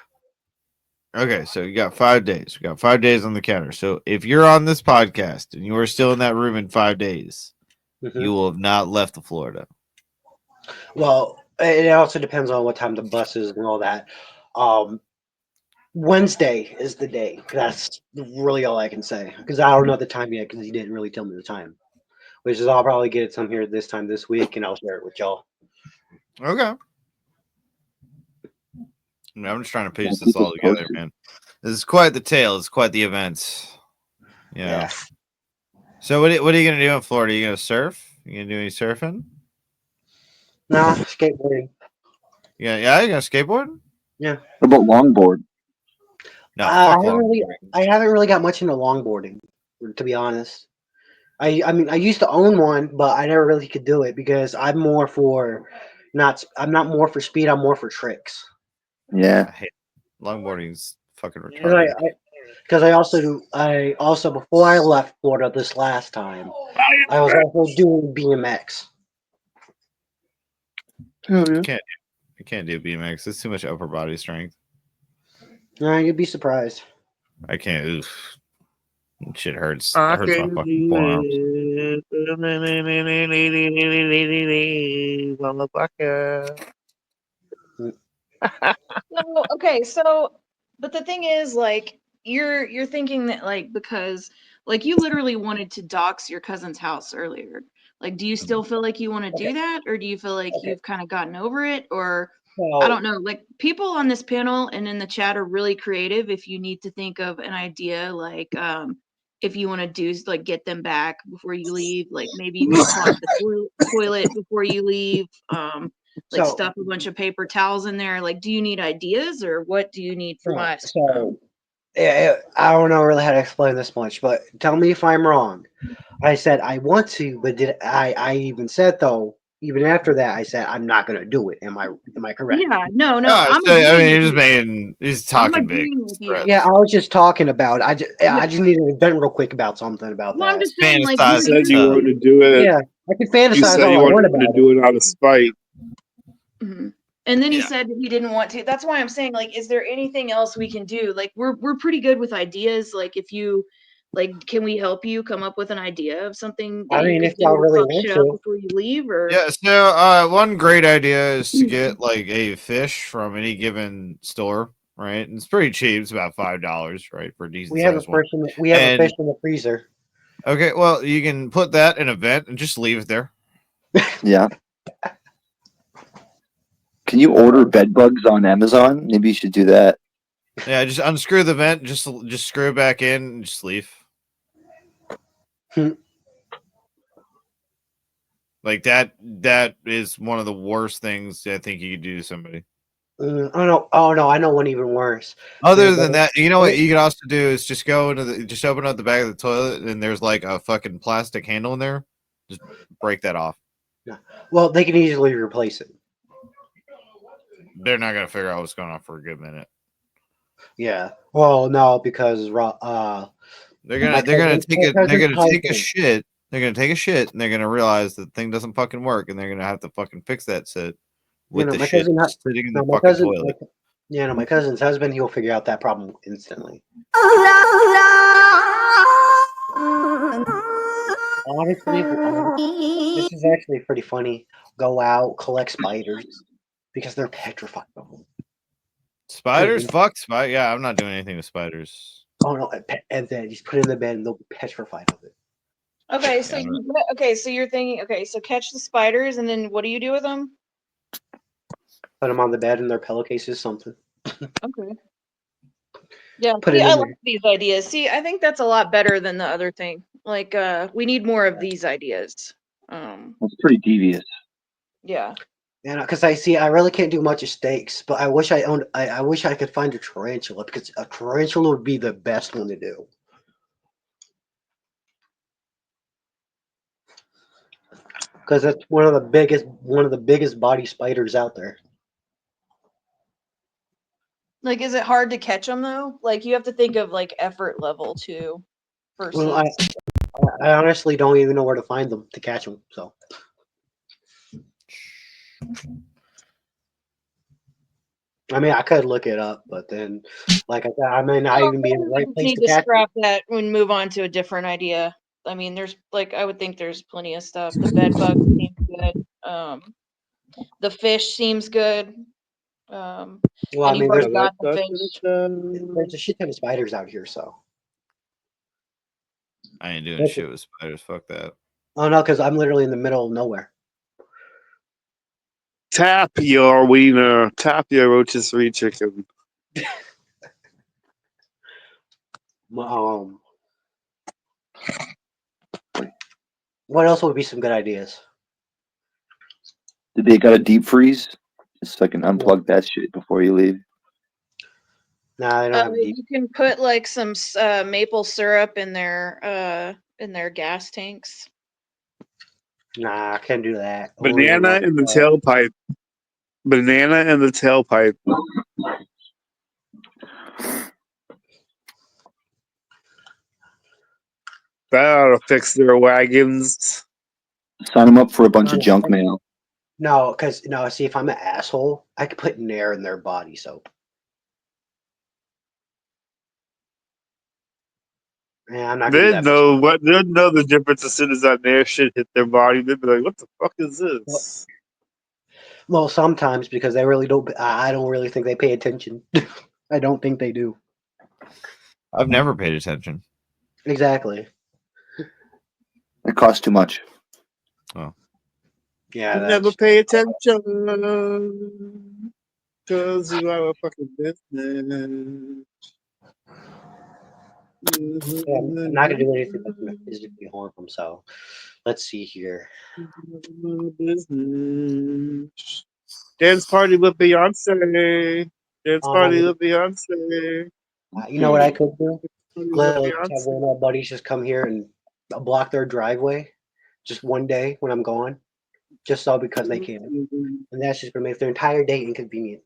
Okay, so you got 5 days. We got 5 days on the counter. So if you're on this podcast and you are still in that room in 5 days, you will have not left the Florida. Well, it also depends on what time the bus is and all that. Wednesday is the day. That's really all I can say because I don't know the time yet because he didn't really tell me the time. Which is I'll probably get some here this week and I'll share it with y'all. Okay. I'm just trying to piece this all together, man. This is quite the tale. It's quite the event. Yeah. So what are you gonna do in Florida? Are you gonna surf? You gonna do any surfing? No, skateboarding. Yeah, you gonna skateboard? Yeah. What about longboard? No, I fuck haven't really got much into longboarding, to be honest. I mean, I used to own one, but I never really could do it because I'm not more for speed. I'm more for tricks. Yeah. Longboarding's fucking retarded. Because I also before I left Florida this last time, I was also doing BMX. I can't do BMX. It's too much upper body strength. Yeah, you'd be surprised. I can't. Oof. Shit hurts. It hurts my fucking forearms. No, okay, so but the thing is, like, you're thinking that, like, because like you literally wanted to dox your cousin's house earlier. Like, do you still feel like you want to do that, or do you feel like you've kind of gotten over it, or I don't know. Like, people on this panel and in the chat are really creative. If you need to think of an idea, like if you want to do like get them back before you leave, like maybe you can clog the toilet before you leave. Like stuff a bunch of paper towels in there. Like, do you need ideas or what do you need from us? I don't know really how to explain this much, but tell me if I'm wrong. I said I want to, but I even said though, even after that, I said I'm not going to do it. Am I correct? Yeah, no. He's talking big. Yeah, I was just talking about. I just needed to vent real quick about something about Well, that. I'm just saying, like, You said you wanted to do it. Yeah, I could fantasize You said all you I want wanted about to it. do it out of spite. Mm-hmm. And then he said he didn't want to. That's why I'm saying, like, is there anything else we can do? Like, we're pretty good with ideas. Like, if you, like, can we help you come up with an idea of something that you could if y'all do really to fuck want shit up to. before you leave? Or Yeah, so one great idea is to get like a fish from any given store, right? And it's pretty cheap. It's about $5, right, for a decent We have a size one. We have a fish in the freezer. Okay, well, you can put that in a vent and just leave it there. Yeah. Can you order bed bugs on Amazon? Maybe you should do that. Yeah, just unscrew the vent, just screw it back in, and just leave. Like that is one of the worst things I think you could do to somebody. Oh no! I know one even worse. Other than that, you know what you could also do is just go into just open up the back of the toilet, and there's like a fucking plastic handle in there. Just break that off. Yeah. Well, they can easily replace it. They're not gonna figure out what's going on for a good minute. Yeah. Well, no, because they're gonna take a shit. They're gonna take a shit, and they're gonna realize the thing doesn't fucking work, and they're gonna have to fucking fix that shit with the shit sitting in the fucking toilet. My cousin's husband, he'll figure out that problem instantly. Honestly, this is actually pretty funny. Go out, collect spiders because they're petrified of them. Spiders? Fuck spiders. Yeah, I'm not doing anything with spiders. Oh no! And then just put it in the bed, and they'll be petrified of it. okay, so so you're thinking, okay, so catch the spiders, and then what do you do with them? Put them on the bed in their pillowcases, something. Okay. Yeah, I like these ideas. See, I think that's a lot better than the other thing. Like, we need more of these ideas. That's pretty devious. Yeah. Yeah, because I really can't do much of steaks, but I wish I wish I could find a tarantula because a tarantula would be the best one to do. Because it's one of the biggest body spiders out there. Like, is it hard to catch them though? Like, you have to think of like effort level too. versus. Well, I honestly don't even know where to find them to catch them. So. I mean, I could look it up, but then, like I said, I may not even be in the right place need to to catch them. scrap that and move on to a different idea. I mean, there's like I would think there's plenty of stuff. The bed bug seems good. The fish seems good. Well, And I you've mean, already got the fish. there's a shit ton of spiders out here, so. I ain't doing shit with spiders. Fuck that. Oh no, because I'm literally in the middle of nowhere. Tap your wiener. Tap your rotisserie chicken. What else would be some good ideas? Did they got a deep freeze? Just so I can unplug that shit before you leave. Nah, I don't have deep. You can put like some maple syrup in their gas tanks. Nah, I can't do that. Banana in the tailpipe. Banana in the tailpipe. That ought to fix their wagons. Sign them up for a bunch of junk mail. No, because see, if I'm an asshole, I could put Nair in their body soap. Yeah, I'm not gonna do They'd that. they'd know the difference as soon as that Nair shit hit their body. They'd be like, "What the fuck is this?" Well, sometimes because they really don't. I don't really think they pay attention. I don't think they do. I've never paid attention. Exactly. It costs too much. Oh. Yeah. Never pay attention because you are a fucking business. Yeah, I'm not gonna do anything that's gonna physically harm them. So, let's see here. Business. Dance party with Beyonce. Dance party with Beyonce. You know what I could do? Literally, just have Beyonce. one of my buddies just come here and block their driveway, just one day when I'm gone, just so because they can, and that's just gonna make their entire day inconvenient.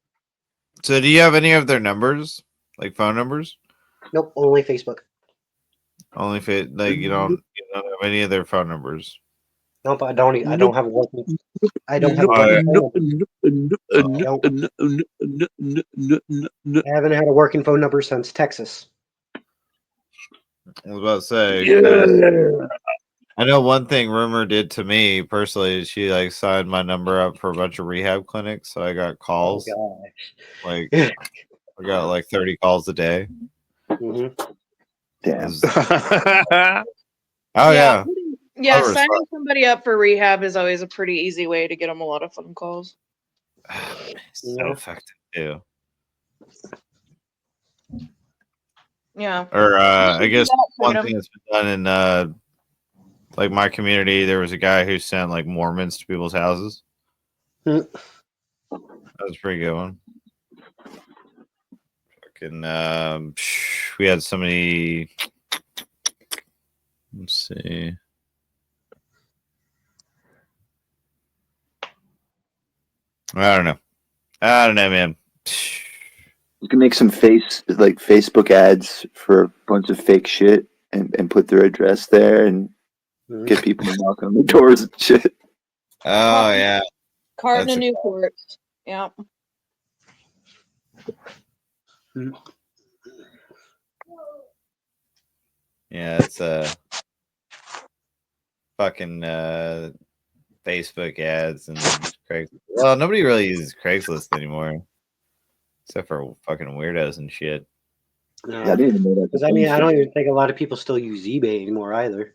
So, do you have any of their numbers, like phone numbers? Nope, only Facebook. Only if it like you don't have any of their phone numbers. Nope, I don't. I don't have a working. I don't have a working phone number. I haven't had a working phone number since Texas. I was about to say. I know one thing Rumor did to me personally. She like signed my number up for a bunch of rehab clinics, so I got calls. Oh, like I got like 30 calls a day. Mm-hmm. Damn. Oh yeah. Yeah, signing somebody up for rehab is always a pretty easy way to get them a lot of phone calls. So effective too. Yeah. Or I guess one thing that's been done in like my community, there was a guy who sent like Mormons to people's houses. That was a pretty good one. Fucking we had somebody. Let's see. I don't know, man. You can make some Facebook ads for a bunch of fake shit and put their address there and get people to knock on the doors and shit. Oh yeah. Carton of Newport. Yeah. Yeah, it's fucking Facebook ads and Craigslist. Well, nobody really uses Craigslist anymore, except for fucking weirdos and shit. Yeah, I didn't even know that. Because I mean, I don't even think a lot of people still use eBay anymore either.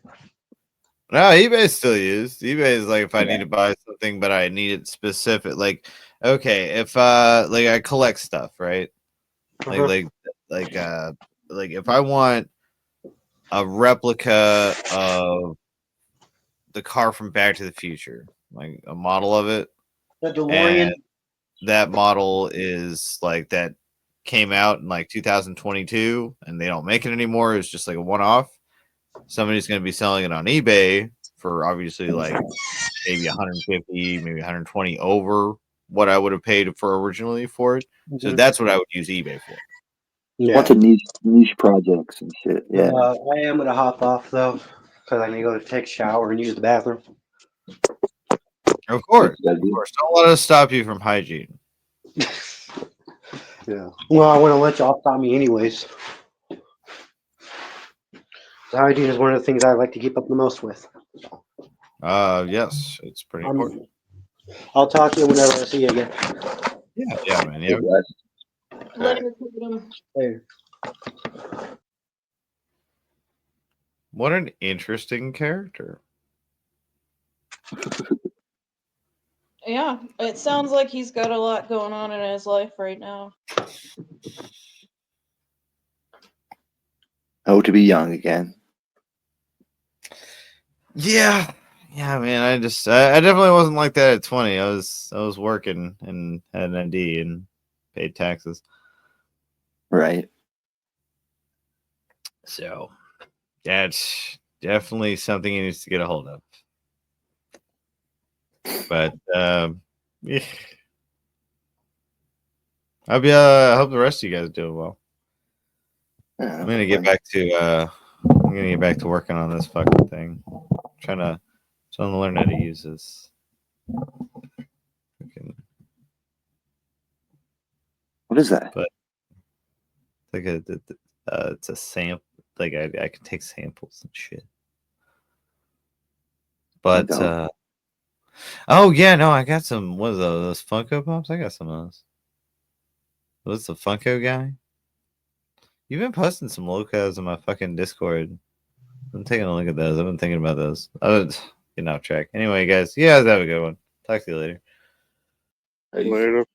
No, eBay's still used. eBay is like if I need to buy something, but I need it specific. Like, okay, if like I collect stuff, right? Like if I want a replica of the car from Back to the Future, like a model of it. The DeLorean. And that model is like that came out in like 2022 and they don't make it anymore. It's just like a one-off. Somebody's going to be selling it on eBay for obviously like maybe 150, maybe 120 over what I would have paid for originally for it. So that's what I would use eBay for. Yeah. Bunch of niche projects and shit. Yeah. I am gonna hop off though, because I need to go take a shower and use the bathroom. Of course. Yeah, Of course. Don't let us stop you from hygiene. Yeah. Well, I want to let y'all stop me anyways. Hygiene is one of the things I like to keep up the most with. Yes, it's pretty important. I'll talk to you whenever I see you again. Yeah, man. Yeah. Later, Kratom. Later. What an interesting character. Yeah, it sounds like he's got a lot going on in his life right now. Oh, to be young again. Yeah, man. I definitely wasn't like that at 20. I was working and had an ID and paid taxes. Right. So that's definitely something he needs to get a hold of. But yeah. I hope the rest of you guys are doing well. Yeah, I'm gonna get back to working on this fucking thing. Trying to learn how to use this. What is that? But like it's a sample. Like I can take samples and shit. But oh yeah, no, I got some. What are those Funko Pops? I got some of those. What's the Funko guy? You've been posting some locals in my fucking Discord. I'm taking a look at those. I've been thinking about those. I was getting off track. Anyway, guys, have a good one. Talk to you later. Later.